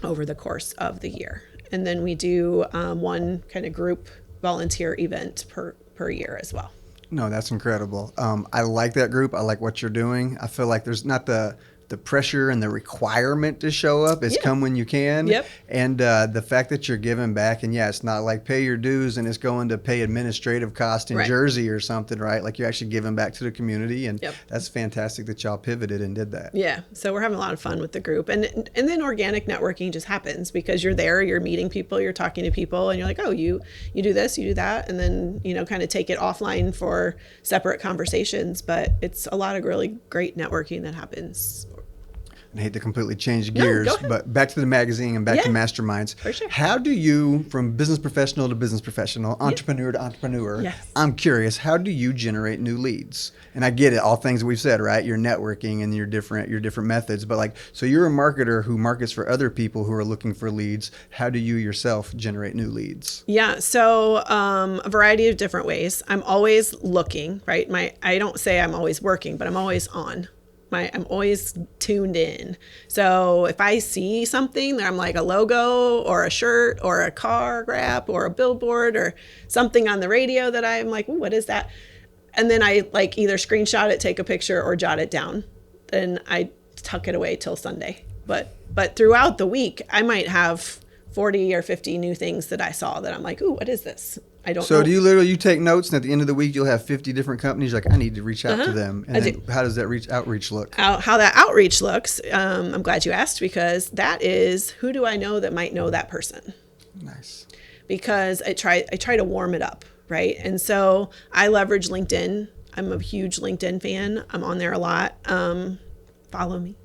over the course of the year. And then we do one kind of group volunteer event per year as well. No, that's incredible. I like that group. I like what you're doing. I feel like there's not the pressure and the requirement to show up. It's come when you can. Yep. And the fact that you're giving back, and it's not like pay your dues and it's going to pay administrative cost in Jersey or something, right? Like you're actually giving back to the community, and that's fantastic that y'all pivoted and did that. Yeah. So we're having a lot of fun with the group, and then organic networking just happens because you're there, you're meeting people, you're talking to people, and you're like, oh, you do this, you do that, and then kind of take it offline for separate conversations. But it's a lot of really great networking that happens. I hate to completely change gears, but back to the magazine and back to Mazter Mindz. For sure. How do you, from business professional to business professional, entrepreneur to entrepreneur, I'm curious, how do you generate new leads? And I get it, all things we've said, right? You're networking and your different methods, but so you're a marketer who markets for other people who are looking for leads. How do you yourself generate new leads? Yeah, so a variety of different ways. I'm always looking, right? I don't say I'm always working, but I'm always on. I'm always tuned in. So if I see something that I'm like a logo or a shirt or a car grab or a billboard or something on the radio that I'm like, ooh, what is that? And then I either screenshot it, take a picture, or jot it down. Then I tuck it away till Sunday. But throughout the week, I might have 40 or 50 new things that I saw that I'm like, ooh, what is this? I don't know. So do you take notes, and at the end of the week, you'll have 50 different companies, like, I need to reach out to them. And then how does that outreach look? How that outreach looks, I'm glad you asked, because that is, who do I know that might know that person? Nice. Because I try to warm it up, right? And so I leverage LinkedIn. I'm a huge LinkedIn fan. I'm on there a lot. Follow me.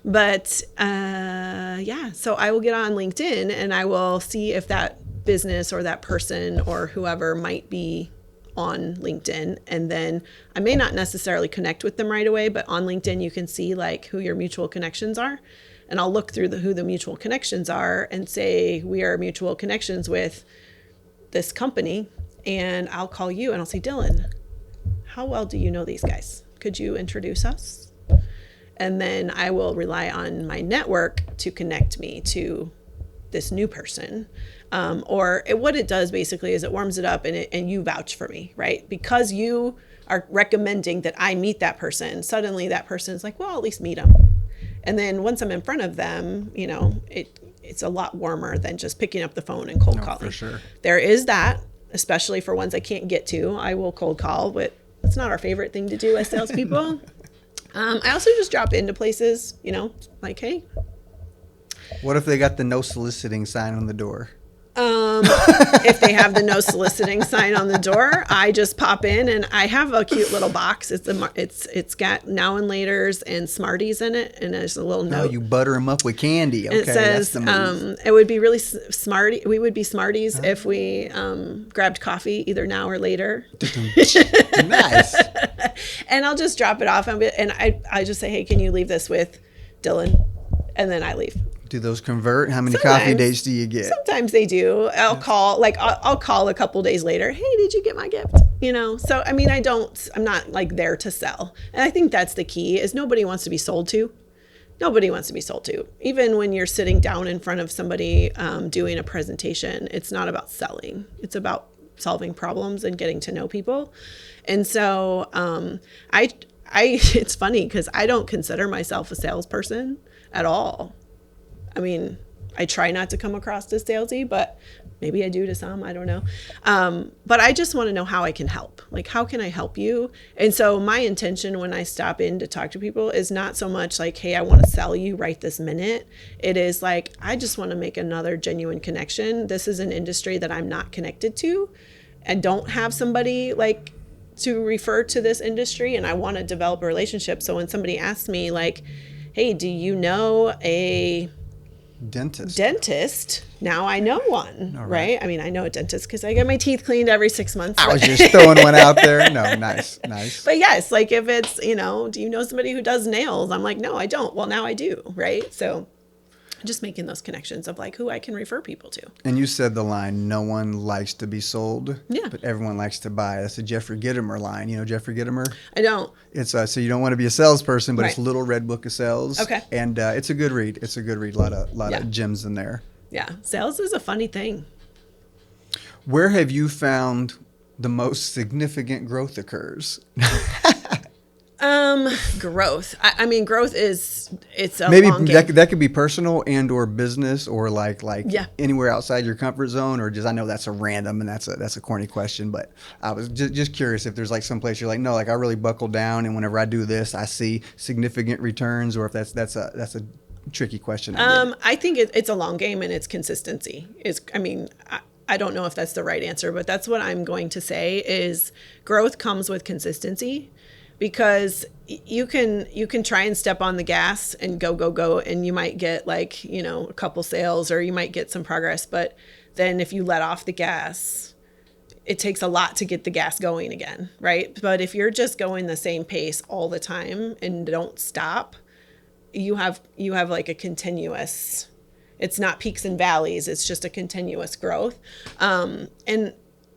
But so I will get on LinkedIn and I will see if that business or that person or whoever might be on LinkedIn. And then I may not necessarily connect with them right away, but on LinkedIn you can see who your mutual connections are. And I'll look through who the mutual connections are and say, we are mutual connections with this company. And I'll call you and I'll say, Dylan, how well do you know these guys? Could you introduce us? And then I will rely on my network to connect me to this new person. What it does basically is it warms it up and you vouch for me, right? Because you are recommending that I meet that person, suddenly that person's like, well, at least meet them. And then once I'm in front of them, it's a lot warmer than just picking up the phone and cold calling. For sure. There is that, especially for ones I can't get to. I will cold call, but it's not our favorite thing to do as salespeople. I also just drop into places, like, hey. What if they got the no soliciting sign on the door? If they have the no soliciting sign on the door, I just pop in and I have a cute little box. It's got now and laters and Smarties in it, and there's a little note. Now you butter them up with candy. Okay, it says that's the move. It would be really Smarty. We would be Smarties if we grabbed coffee either now or later. Nice. And I'll just drop it off, and I just say, hey, can you leave this with Dylan? And then I leave. Do those convert? How many coffee dates do you get? Sometimes they do. I'll call a couple days later. Hey, did you get my gift? So I mean, I'm not there to sell. And I think that's the key is nobody wants to be sold to. Nobody wants to be sold to. Even when you're sitting down in front of somebody doing a presentation, it's not about selling. It's about solving problems and getting to know people. And so it's funny because I don't consider myself a salesperson at all. I mean, I try not to come across as salesy, but maybe I do to some, I don't know. But I just want to know how I can help. How can I help you? And so my intention when I stop in to talk to people is not so much hey, I want to sell you right this minute. It is I just want to make another genuine connection. This is an industry that I'm not connected to and don't have somebody to refer to this industry. And I want to develop a relationship. So when somebody asks me hey, do you know a Dentist. Now I know one, All right? I mean, I know a dentist because I get my teeth cleaned every 6 months. I was just throwing one out there. No, nice. But yes, like if it's, do you know somebody who does nails? I'm like, no, I don't. Well, now I do, right? So just making those connections of like who I can refer people to. And you said the line, no one likes to be sold, Yeah, but everyone likes to buy. That's a Jeffrey Gitomer line. You know Jeffrey Gitomer? I don't. It's so you don't want to be a salesperson, but Right. it's Little Red Book of Sales. Okay. And it's a good read. It's a good read. A lot of gems in there. Yeah, sales is a funny thing. Where have you found the most significant growth occurs? Growth. I mean, growth it's a Maybe long game. that could be personal and or business or like Yeah. anywhere outside your comfort zone, or just, I know that's a random and that's a corny question, but I was just curious if there's like some place you're like, no, like I really buckle down and whenever I do this, I see significant returns, or if that's a tricky question. I think it's a long game and it's consistency. I don't know if that's the right answer, but that's what I'm going to say is growth comes with consistency, because you can try and step on the gas and go, and you might get like, a couple sales or you might get some progress. But then if you let off the gas, it takes a lot to get the gas going again, right? But if you're just going the same pace all the time and don't stop, you have like a continuous, it's not peaks and valleys, it's just a continuous growth.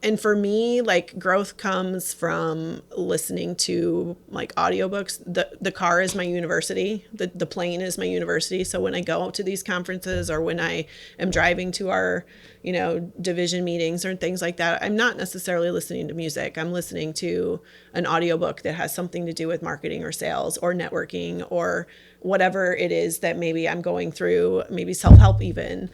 And for me, like growth comes from listening to like audiobooks. The car is my university. The plane is my university. So when I go to these conferences or when I am driving to our, division meetings or things like that, I'm not necessarily listening to music. I'm listening to an audiobook that has something to do with marketing or sales or networking or whatever it is that maybe I'm going through, maybe self-help even,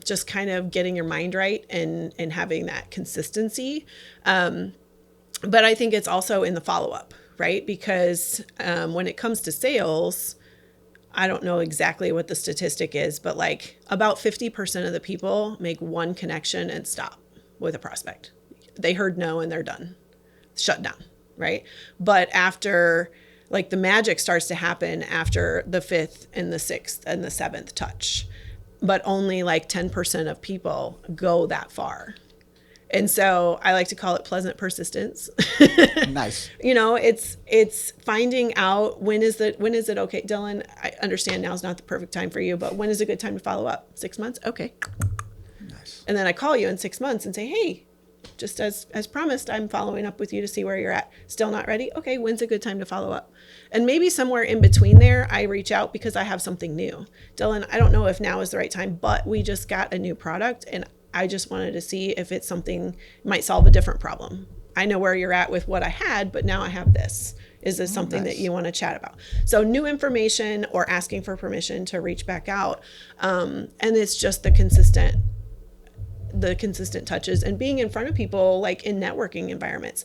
just kind of getting your mind right and having that consistency. But I think it's also in the follow-up, right? Because when it comes to sales, I don't know exactly what the statistic is, but like about 50% of the people make one connection and stop with a prospect. They heard no and they're done, shut down, right? But after, like the magic starts to happen after the 5th and the 6th and the 7th touch, but only like 10% of people go that far. And so I like to call it pleasant persistence. Nice. It's finding out when is it okay, Dylan, I understand now is not the perfect time for you, but when is a good time to follow up? 6 months? Okay. Nice. And then I call you in 6 months and say, hey, just as promised, I'm following up with you to see where you're at. Still not ready? Okay, when's a good time to follow up? And maybe somewhere in between there, I reach out because I have something new. Dylan, I don't know if now is the right time, but we just got a new product and I just wanted to see if it's something might solve a different problem. I know where you're at with what I had, but now I have this. Is this something that you want to chat about? So new information or asking for permission to reach back out. And it's just the consistent touches and being in front of people, like in networking environments.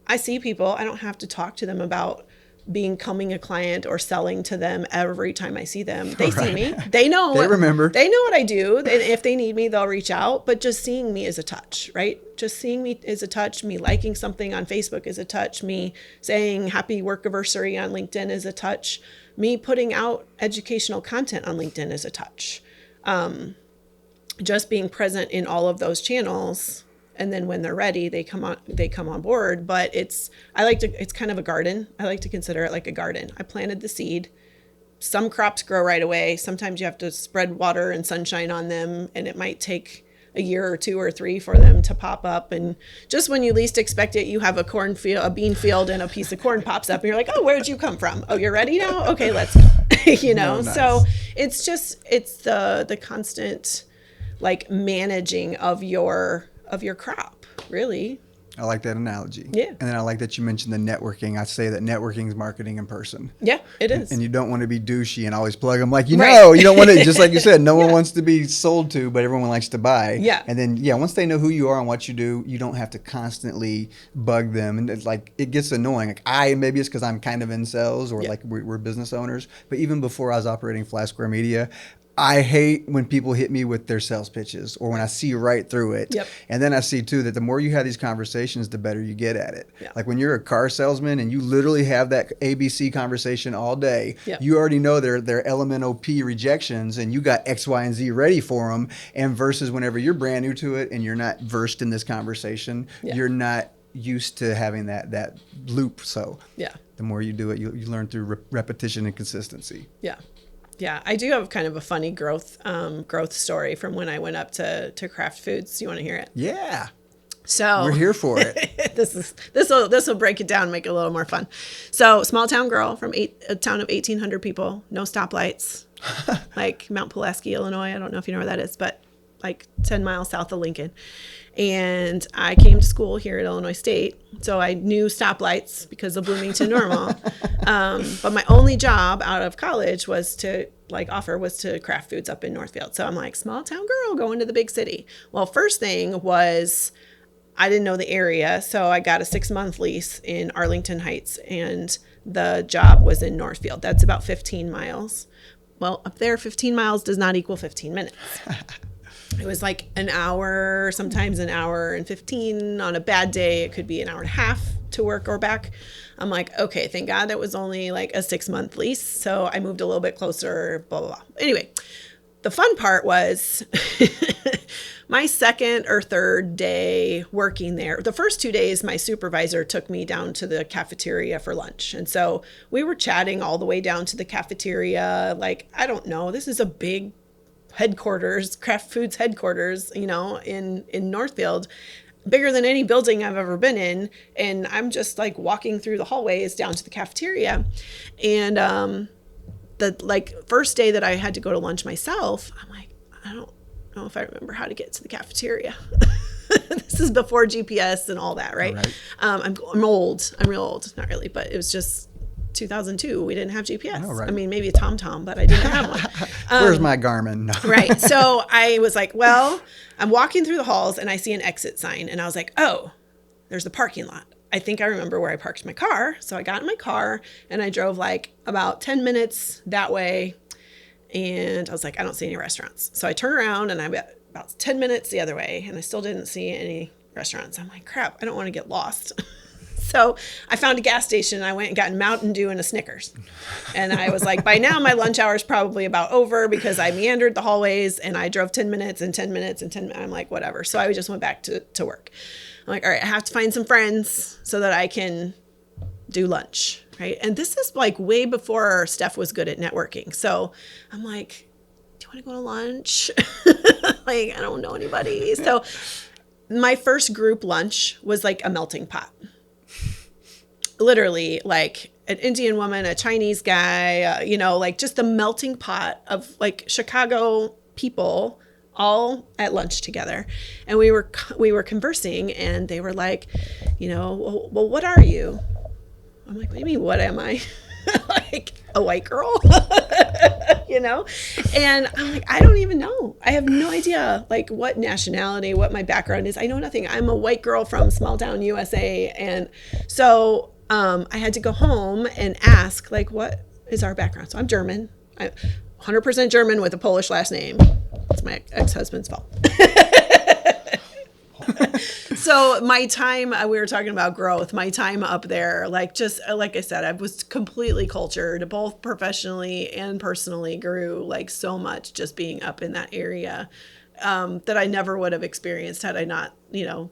I see people, I don't have to talk to them about becoming a client or selling to them every time I see them. They see me. They know. They remember. They know what I do. And if they need me, they'll reach out. But just seeing me is a touch, right? Just seeing me is a touch. Me liking something on Facebook is a touch. Me saying happy work anniversary on LinkedIn is a touch. Me putting out educational content on LinkedIn is a touch. Just being present in all of those channels. And then when they're ready, they come on board. But it's kind of a garden. I like to consider it like a garden. I planted the seed. Some crops grow right away. Sometimes you have to spread water and sunshine on them, and it might take a year or 2 or 3 for them to pop up. And just when you least expect it, you have a bean field, and a piece of corn pops up, and you're like, oh, where'd you come from? Oh, you're ready now? Okay, let's go. No, nice. So it's the constant like managing of your crop, really. I like that analogy. Yeah. And then I like that you mentioned the networking. I say that networking is marketing in person. Yeah, it is. And you don't want to be douchey and always plug them like, you Right. don't want to, just like you said, no one wants to be sold to, but everyone likes to buy. Yeah. And then, once they know who you are and what you do, you don't have to constantly bug them. And it's like, it gets annoying. Like maybe it's because I'm kind of in sales or like we're business owners, but even before I was operating Fly Square Media, I hate when people hit me with their sales pitches or when I see right through it. Yep. And then I see too that the more you have these conversations, the better you get at it. Yeah. Like when you're a car salesman and you literally have that ABC conversation all day, Yep. you already know their LMNOP rejections and you got X, Y, and Z ready for them. And versus whenever you're brand new to it and you're not versed in this conversation, you're not used to having that loop. So the more you do it, you learn through repetition and consistency. Yeah. Yeah, I do have kind of a funny growth story from when I went up to Kraft Foods. You want to hear it? Yeah. So we're here for it. this will break it down and make it a little more fun. So small town girl from a town of 1,800 people, no stoplights, like Mount Pulaski, Illinois. I don't know if you know where that is, but like 10 miles south of Lincoln. And I came to school here at Illinois State, so I knew stoplights because of Bloomington Normal. But my only job out of college was to Kraft Foods up in Northfield. So I'm like, small town girl going to the big city. Well, first thing was I didn't know the area, so I got a 6-month lease in Arlington Heights, and the job was in Northfield. That's about 15 miles. Well, up there, 15 miles does not equal 15 minutes. It was like an hour, sometimes an hour and 15. On a bad day, it could be an hour and a half to work or back. I'm like, okay, thank God that was only like a 6-month lease. So I moved a little bit closer, blah, blah, blah. Anyway, the fun part was my second or third day working there. The first 2 days, my supervisor took me down to the cafeteria for lunch. And so we were chatting all the way down to the cafeteria. Like, I don't know, this is a big headquarters, Kraft Foods headquarters, in Northfield, bigger than any building I've ever been in. And I'm just like walking through the hallways down to the cafeteria. And the first day that I had to go to lunch myself, I'm like, I don't know if I remember how to get to the cafeteria. This is before GPS and all that, right? I'm old. I'm real old. Not really, but it was just 2002. We didn't have GPS. Oh, right. I mean, maybe a TomTom, but I didn't have one. Where's my Garmin? No. Right. So I was like, well, I'm walking through the halls and I see an exit sign. And I was like, oh, there's the parking lot. I think I remember where I parked my car. So I got in my car and I drove like about 10 minutes that way. And I was like, I don't see any restaurants. So I turned around and I'm about 10 minutes the other way. And I still didn't see any restaurants. I'm like, crap, I don't want to get lost. So I found a gas station and I went and got a Mountain Dew and a Snickers. And I was like, by now my lunch hour is probably about over because I meandered the hallways and I drove 10 minutes and 10 minutes and 10 minutes. I'm like, whatever. So I just went back to work. I'm like, all right, I have to find some friends so that I can do lunch, right? And this is like way before Steph was good at networking. So I'm like, do you want to go to lunch? Like, I don't know anybody. So my first group lunch was like a melting pot. Literally, like an Indian woman, a Chinese guy, like just a melting pot of like Chicago people all at lunch together. And we were conversing and they were like, well, what are you? I'm like, what do you mean, what am I? Like a white girl? And I'm like, I don't even know. I have no idea like what nationality, what my background is. I know nothing. I'm a white girl from small town USA. And so I had to go home and ask, like, what is our background? So I'm German. I'm 100% German with a Polish last name. It's my ex-husband's fault. So my time, we were talking about growth, my time up there, like I said, I was completely cultured, both professionally and personally, grew like so much just being up in that area. That I never would have experienced had I not,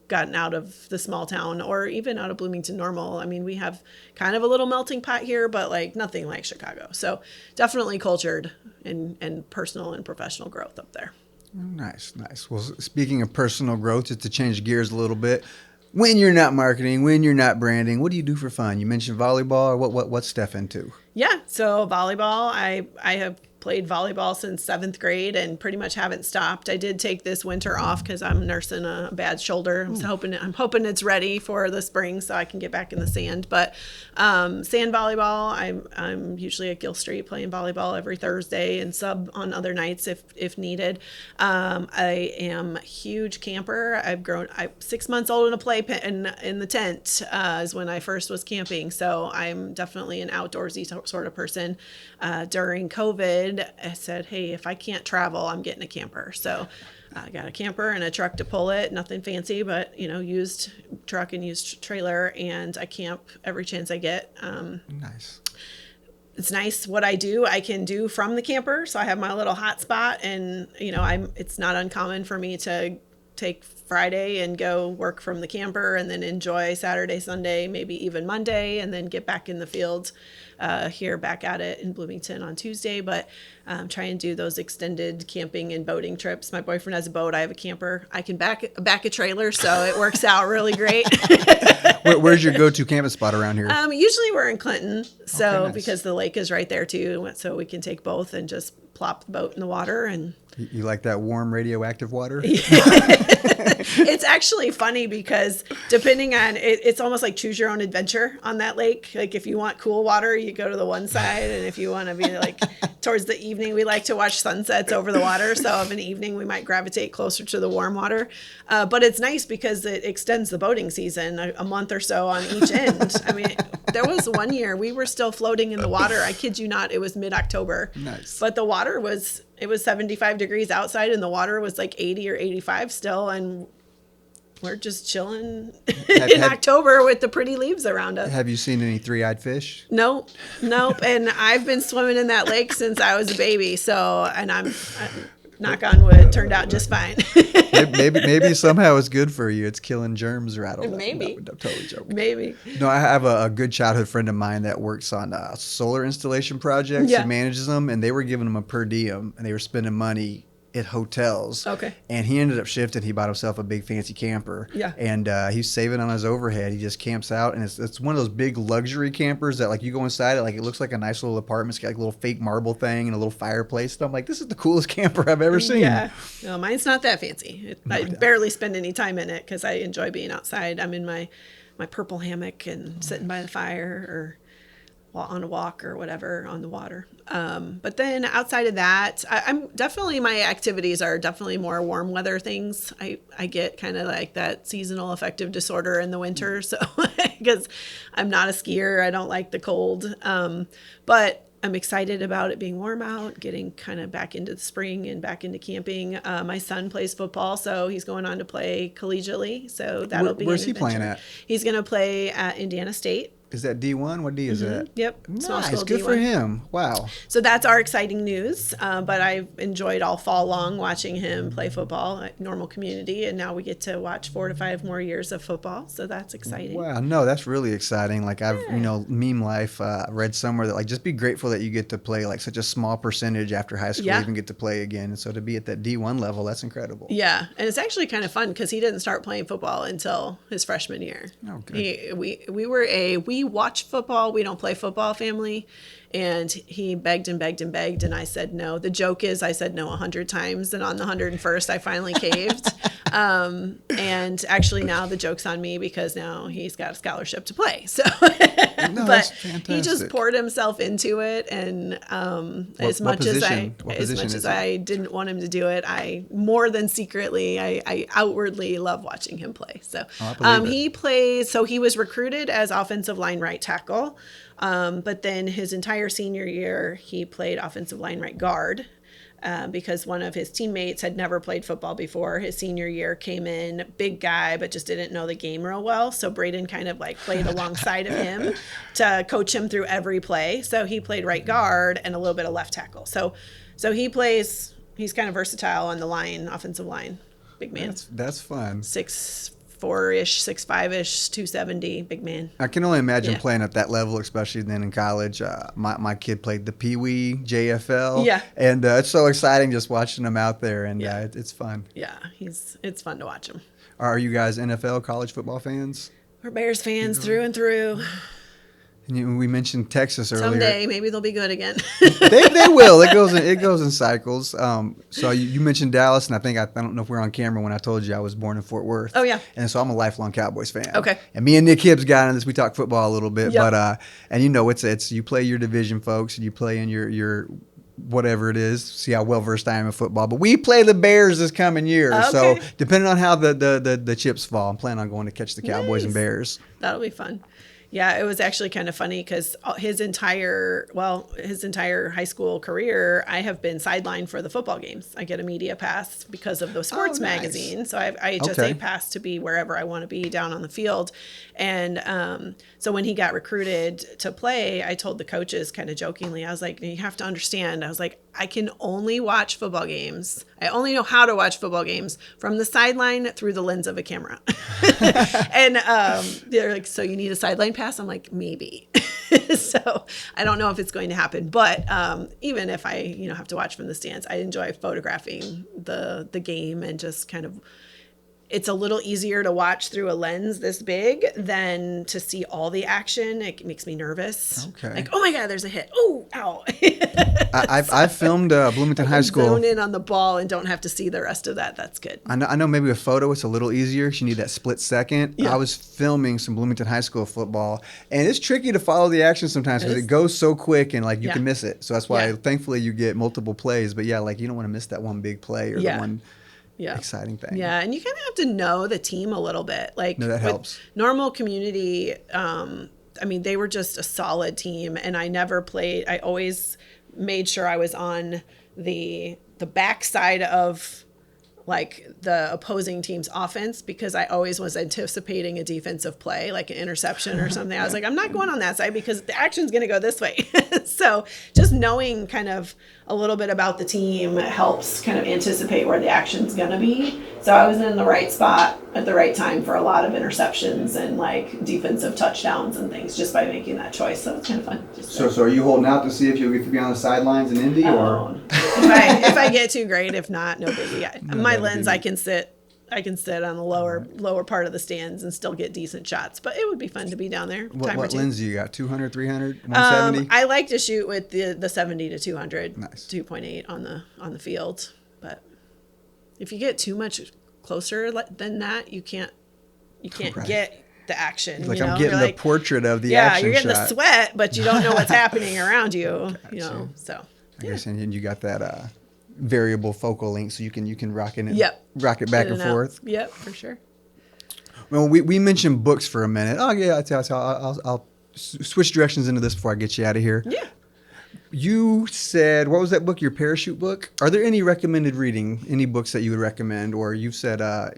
gotten out of the small town or even out of Bloomington Normal. I mean, we have kind of a little melting pot here, but like nothing like Chicago. So definitely cultured and personal and professional growth up there. Nice. Well, speaking of personal growth, just to change gears a little bit, when you're not marketing, when you're not branding, what do you do for fun? You mentioned volleyball, or what's Steph into? Yeah, so volleyball, I have played volleyball since 7th grade and pretty much haven't stopped. I did take this winter off because I'm nursing a bad shoulder. I'm hoping it's ready for the spring so I can get back in the sand. But sand volleyball, I'm usually at Gill Street playing volleyball every Thursday and sub on other nights if needed. I am a huge camper. I'm 6 months old in a playpen in the tent is when I first was camping. So I'm definitely an outdoorsy sort of person. During COVID, I said, hey, if I can't travel, I'm getting a camper. So I got a camper and a truck to pull it. Nothing fancy, but used truck and used trailer, and I camp every chance I get. Nice. It's nice what I do. I can do from the camper, so I have my little hot spot, and it's not uncommon for me to take Friday and go work from the camper, and then enjoy Saturday, Sunday, maybe even Monday, and then get back in the field here back at it in Bloomington on Tuesday. But try and do those extended camping and boating trips. My boyfriend has a boat. I have a camper. I can back a trailer, so it works out really great. Where's your go-to camping spot around here? Usually we're in Clinton, so Okay, nice. because the lake is right there too, so we can take both and just plop the boat in the water. And You like that warm radioactive water? it's actually funny because depending on it's almost like choose your own adventure on that lake. Like if you want cool water, you go to the one side, and if you want to be like towards the evening, we like to watch sunsets over the water. So of an evening, we might gravitate closer to the warm water. But it's nice because it extends the boating season a month or so on each end. I mean, there was one year we were still floating in the water. I kid you not, it was mid-October. Nice. But the water was 75 degrees outside, and the water was like 80 or 85 still, and we're just chilling in October with the pretty leaves around us. Have you seen any three-eyed fish? Nope. And I've been swimming in that lake since I was a baby. So, and I'm knock on wood, turned out just fine. maybe somehow it's good for you. It's killing germs or I don't know. Maybe. No, I'm totally joking. Maybe. No, I have a good childhood friend of mine that works on solar installation projects. Yeah. He manages them, and they were giving him a per diem, and they were spending money at hotels. Okay. And he ended up shifting. He bought himself a big fancy camper. Yeah. And he's saving on his overhead. He just camps out, and it's one of those big luxury campers that like you go inside it, like it looks like a nice little apartment. It's got like a little fake marble thing and a little fireplace. And I'm like, this is the coolest camper I've ever seen. Yeah. No, mine's not that fancy. I barely spend any time in it because I enjoy being outside. I'm in my purple hammock and sitting by the fire or on a walk or whatever on the water. But then outside of that, I'm definitely, my activities are definitely more warm weather things. I get kind of like that seasonal affective disorder in the winter. So because I'm not a skier, I don't like the cold. But I'm excited about it being warm out, getting kind of back into the spring and back into camping. My son plays football, so he's going on to play collegiately. So that'll be Where's an he adventure. playing at? He's going to play at Indiana State. Is that D1? What D is that? Yep. Small Nice. school Good D1. for him. Wow. So that's our exciting news. But I've enjoyed all fall long watching him play football at Normal Community. And now we get to watch 4 to 5 more years of football. So that's exciting. Wow. No, that's really exciting. Like I've, meme life, read somewhere that like just be grateful that you get to play like such a small percentage after high school, Yeah. even get to play again. And so to be at that D1 level, that's incredible. Yeah. And it's actually kind of fun because he didn't start playing football until his freshman year. Oh, good. We were we watch football. We don't play football family. And he begged and begged and begged. And I said no. The joke is I said no 100 times. And on the 101st, I finally caved. And actually now the joke's on me because now he's got a scholarship to play. So, No, that's but fantastic. he just poured himself into it. And as much as I didn't want him to do it, I more than secretly, I outwardly love watching him play. So he plays. So he was recruited as offensive line right tackle. But then his entire senior year, he played offensive line right guard because one of his teammates had never played football before. His senior year came in, big guy, but just didn't know the game real well. So Braden kind of like played alongside of him to coach him through every play. So he played right guard and a little bit of left tackle. So he plays, he's kind of versatile on the line, offensive line, big man. That's fun. 6'4"-ish, 6'5"-ish, 270, big man. I can only imagine playing at that level, especially then in college. My kid played the Pee Wee JFL. Yeah. And it's so exciting just watching him out there, and it's fun. Yeah, it's fun to watch him. Are you guys NFL college football fans? We're Bears fans through and through. And we mentioned Texas earlier. Someday, maybe they'll be good again. they will. It goes in cycles. So you mentioned Dallas, and I don't know if we're on camera when I told you I was born in Fort Worth. Oh yeah. And so I'm a lifelong Cowboys fan. Okay. And me and Nick Hibbs got into this. We talk football a little bit, Yep. but and it's you play your division, folks, and you play in your whatever it is. See how well versed I am in football. But we play the Bears this coming year. Okay. So depending on how the chips fall, I'm planning on going to catch the Cowboys and Bears. That'll be fun. Yeah, it was actually kind of funny because his entire high school career, I have been sidelined for the football games. I get a media pass because of the sports magazine. So I have IHSA pass to be wherever I want to be down on the field. And so when he got recruited to play, I told the coaches kind of jokingly, I was like, you have to understand, I was like, I can only watch football games. I only know how to watch football games from the sideline through the lens of a camera. And they're like, so you need a sideline pass? I'm like, maybe. So I don't know if it's going to happen. But even if I, have to watch from the stands, I enjoy photographing the game and just kind of, it's a little easier to watch through a lens this big than to see all the action. It makes me nervous. Okay. Like, oh my God, there's a hit. Oh, ow. I filmed Bloomington High School. Zone in on the ball and don't have to see the rest of that. That's good. I know maybe a photo it's a little easier. You need that split second. Yeah. I was filming some Bloomington High School football, and it's tricky to follow the action sometimes because it goes so quick and you can miss it. So that's why thankfully you get multiple plays. But you don't want to miss that one big play or the one exciting thing. Yeah, and you kind of have to know the team a little bit. No, that helps. Normal Community, they were just a solid team, and I never played. I always made sure I was on the backside of the opposing team's offense because I always was anticipating a defensive play, like an interception or something. I was like, I'm not going on that side because the action's going to go this way. So just knowing kind of a little bit about the team helps kind of anticipate where the action's going to be. So I was in the right spot at the right time for a lot of interceptions and defensive touchdowns and things just by making that choice. So it's kind of fun. So are you holding out to see if you'll get to be on the sidelines in Indy or? If I get too great, if not, no biggie. Yeah. My lens, I can sit on the lower part of the stands and still get decent shots, but it would be fun to be down there. What lens do you got? 200, 300, 170? I like to shoot with the 70 to 200, nice. 2.8 on the field. But if you get too much closer than that, you can't get the action. I'm getting the portrait of the action shot. Yeah, you're getting the sweat, but you don't know what's happening around you. Gotcha. So I guess, and you got that variable focal length, so you can rock it. Rock it back and forth. Yep, for sure. Well, we mentioned books for a minute. Oh yeah, I'll switch directions into this before I get you out of here. Yeah. You said, what was that book? Your parachute book? Are there any recommended reading? Any books that you would recommend? Or you've said the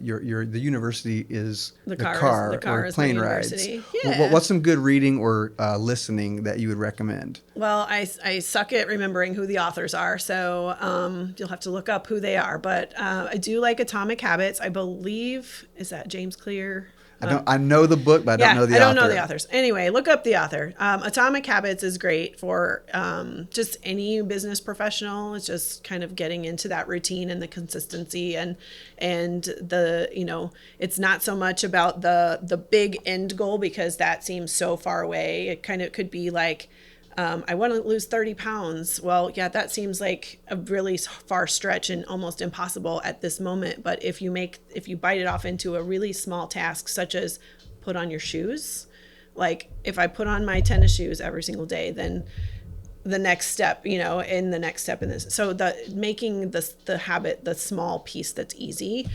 university is the car or plane rides. Yeah. What's some good reading or listening that you would recommend? Well, I suck at remembering who the authors are, so you'll have to look up who they are. But I do like Atomic Habits. I believe, is that James Clear? I know the book, but I don't know the author. I don't know the authors. Anyway, look up the author. Atomic Habits is great for just any business professional. It's just kind of getting into that routine and the consistency and the, it's not so much about the big end goal because that seems so far away. It kind of could be like, I want to lose 30 pounds. Well, yeah, that seems like a really far stretch and almost impossible at this moment. But if you bite it off into a really small task, such as put on your shoes, like if I put on my tennis shoes every single day, then the next step, in the next step in this. So making the habit, the small piece that's easy.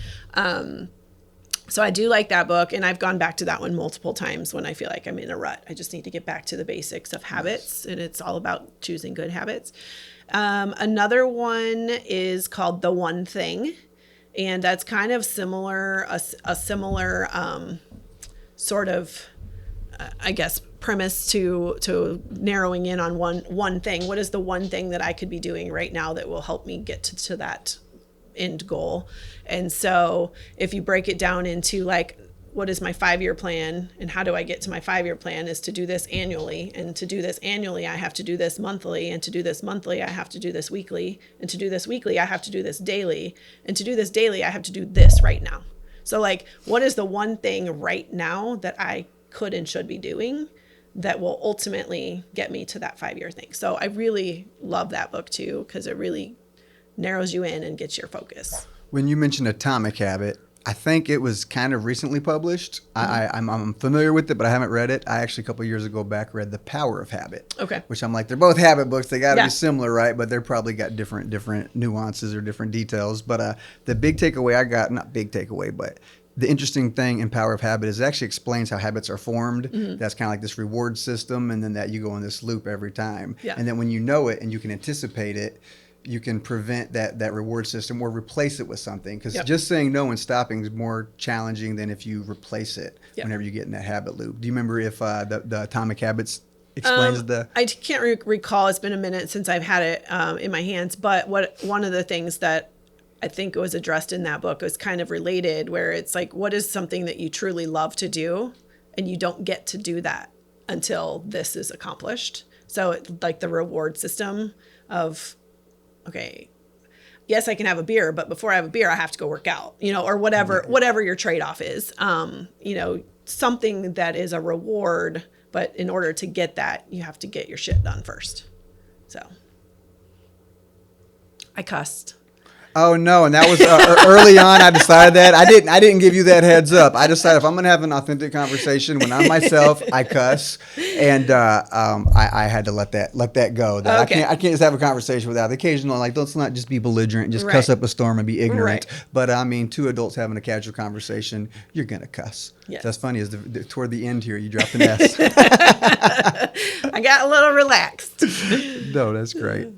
So I do like that book, and I've gone back to that one multiple times when I feel like I'm in a rut. I just need to get back to the basics of habits, and it's all about choosing good habits. Another one is called The One Thing, and that's kind of similar, a similar sort of, I guess, premise to narrowing in on one thing. What is the one thing that I could be doing right now that will help me get to that end goal? And so if you break it down into what is my 5-year plan and how do I get to my 5-year plan is to do this annually, and to do this annually I have to do this monthly, and to do this monthly I have to do this weekly, and to do this weekly I have to do this daily, and to do this daily I have to do this right now. So what is the one thing right now that I could and should be doing that will ultimately get me to that 5-year thing? So I really love that book too, because it really narrows you in and gets your focus. When you mentioned Atomic Habit, I think it was kind of recently published. Mm-hmm. I'm familiar with it, but I haven't read it. I actually a couple of years ago back read The Power of Habit. Okay. Which I'm like, they're both habit books. They got to be similar, right? But they're probably got different nuances or different details. But the big takeaway I got, not big takeaway, but the interesting thing in Power of Habit is it actually explains how habits are formed. That's kind of like this reward system, and then that you go in this loop every time. Yeah. And then when you know it and you can anticipate it, you can prevent that reward system or replace it with something. Because just saying no and stopping is more challenging than if you replace it whenever you get in that habit loop. Do you remember if the Atomic Habits explains I can't recall. It's been a minute since I've had it in my hands. But one of the things that I think was addressed in that book was kind of related, where it's like, what is something that you truly love to do, and you don't get to do that until this is accomplished. So it's like the reward system of, okay, yes, I can have a beer, but before I have a beer, I have to go work out, or whatever your trade-off is, something that is a reward, but in order to get that, you have to get your shit done first. So I cussed. Oh no! And that was early on. I decided that I didn't give you that heads up. I decided if I'm going to have an authentic conversation when I'm myself, I cuss, and I had to let that go. That Okay. I can't just have a conversation without the occasional, like, let's not just be belligerent, just cuss up a storm and be ignorant. Right. But I mean, two adults having a casual conversation, you're gonna cuss. Yes. That's funny. Is toward the end here, you dropped an S. I got a little relaxed. No, that's great.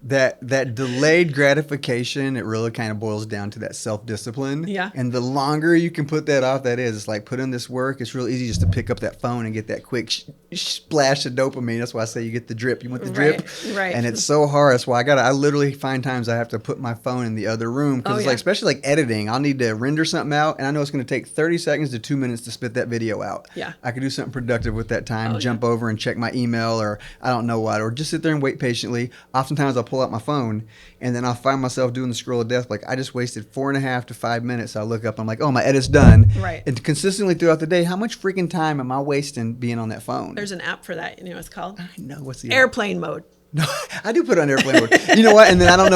That delayed gratification, it really kind of boils down to that self-discipline. Yeah. And the longer you can put that off, it's like put in this work. It's real easy just to pick up that phone and get that quick splash of dopamine. That's why I say you get the drip. You want the drip? Right. And it's so hard. That's why I literally find times I have to put my phone in the other room. Because it's like, especially like editing, I'll need to render something out. And I know it's going to take 30 seconds to 2 minutes to spit that video out. Yeah. I could do something productive with that time, jump over and check my email or I don't know what, or just sit there and wait patiently. Oftentimes I'll pull out my phone and then I'll find myself doing the scroll of death. Like I just wasted 4.5 to 5 minutes. I look up, I'm like, oh, my edit's done. Right. And consistently throughout the day, how much freaking time am I wasting being on that phone? There's an app for that. You know what it's called? I know. What's the Airplane mode. No, I do put it on airplane mode. You know what? And then I don't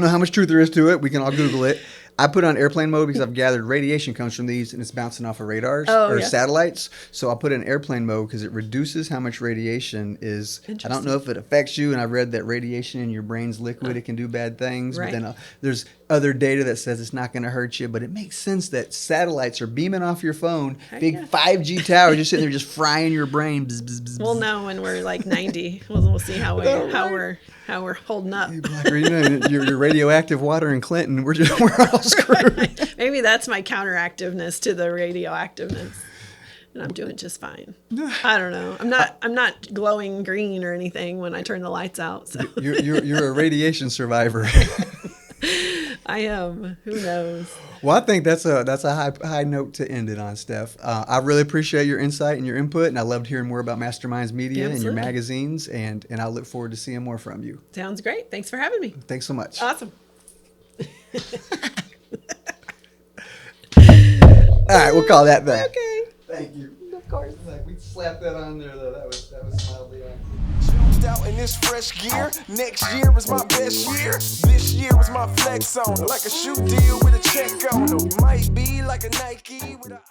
know how much truth there is to it. We can all Google it. I put it on airplane mode because I've gathered radiation comes from these and it's bouncing off of radars or satellites. So I'll put it in airplane mode because it reduces how much radiation is. I don't know if it affects you. And I read that radiation in your brain's liquid. It can do bad things. Right. But then there's other data that says it's not going to hurt you. But it makes sense that satellites are beaming off your phone. Big 5G towers just sitting there just frying your brain. Bzz, bzz, bzz, We'll know when we're like 90. We'll see how we're holding up. Your radioactive water in Clinton. We're all screwed. Maybe that's my counteractiveness to the radioactiveness, and I'm doing just fine. I don't know. I'm not glowing green or anything when I turn the lights out. So you're a radiation survivor. I am. Who knows? Well, I think that's a high note to end it on, Steph. I really appreciate your insight and your input, and I loved hearing more about Mazter Mindz Media and your magazines, and I look forward to seeing more from you. Sounds great. Thanks for having me. Thanks so much. Awesome. All right, we'll call that that. Okay. Thank you. Of course. We slapped that on there, though. That was mildly on. Out in this fresh gear. Next year was my best year. This year was my flex on. Like a shoe deal with a check on. It might be like a Nike with a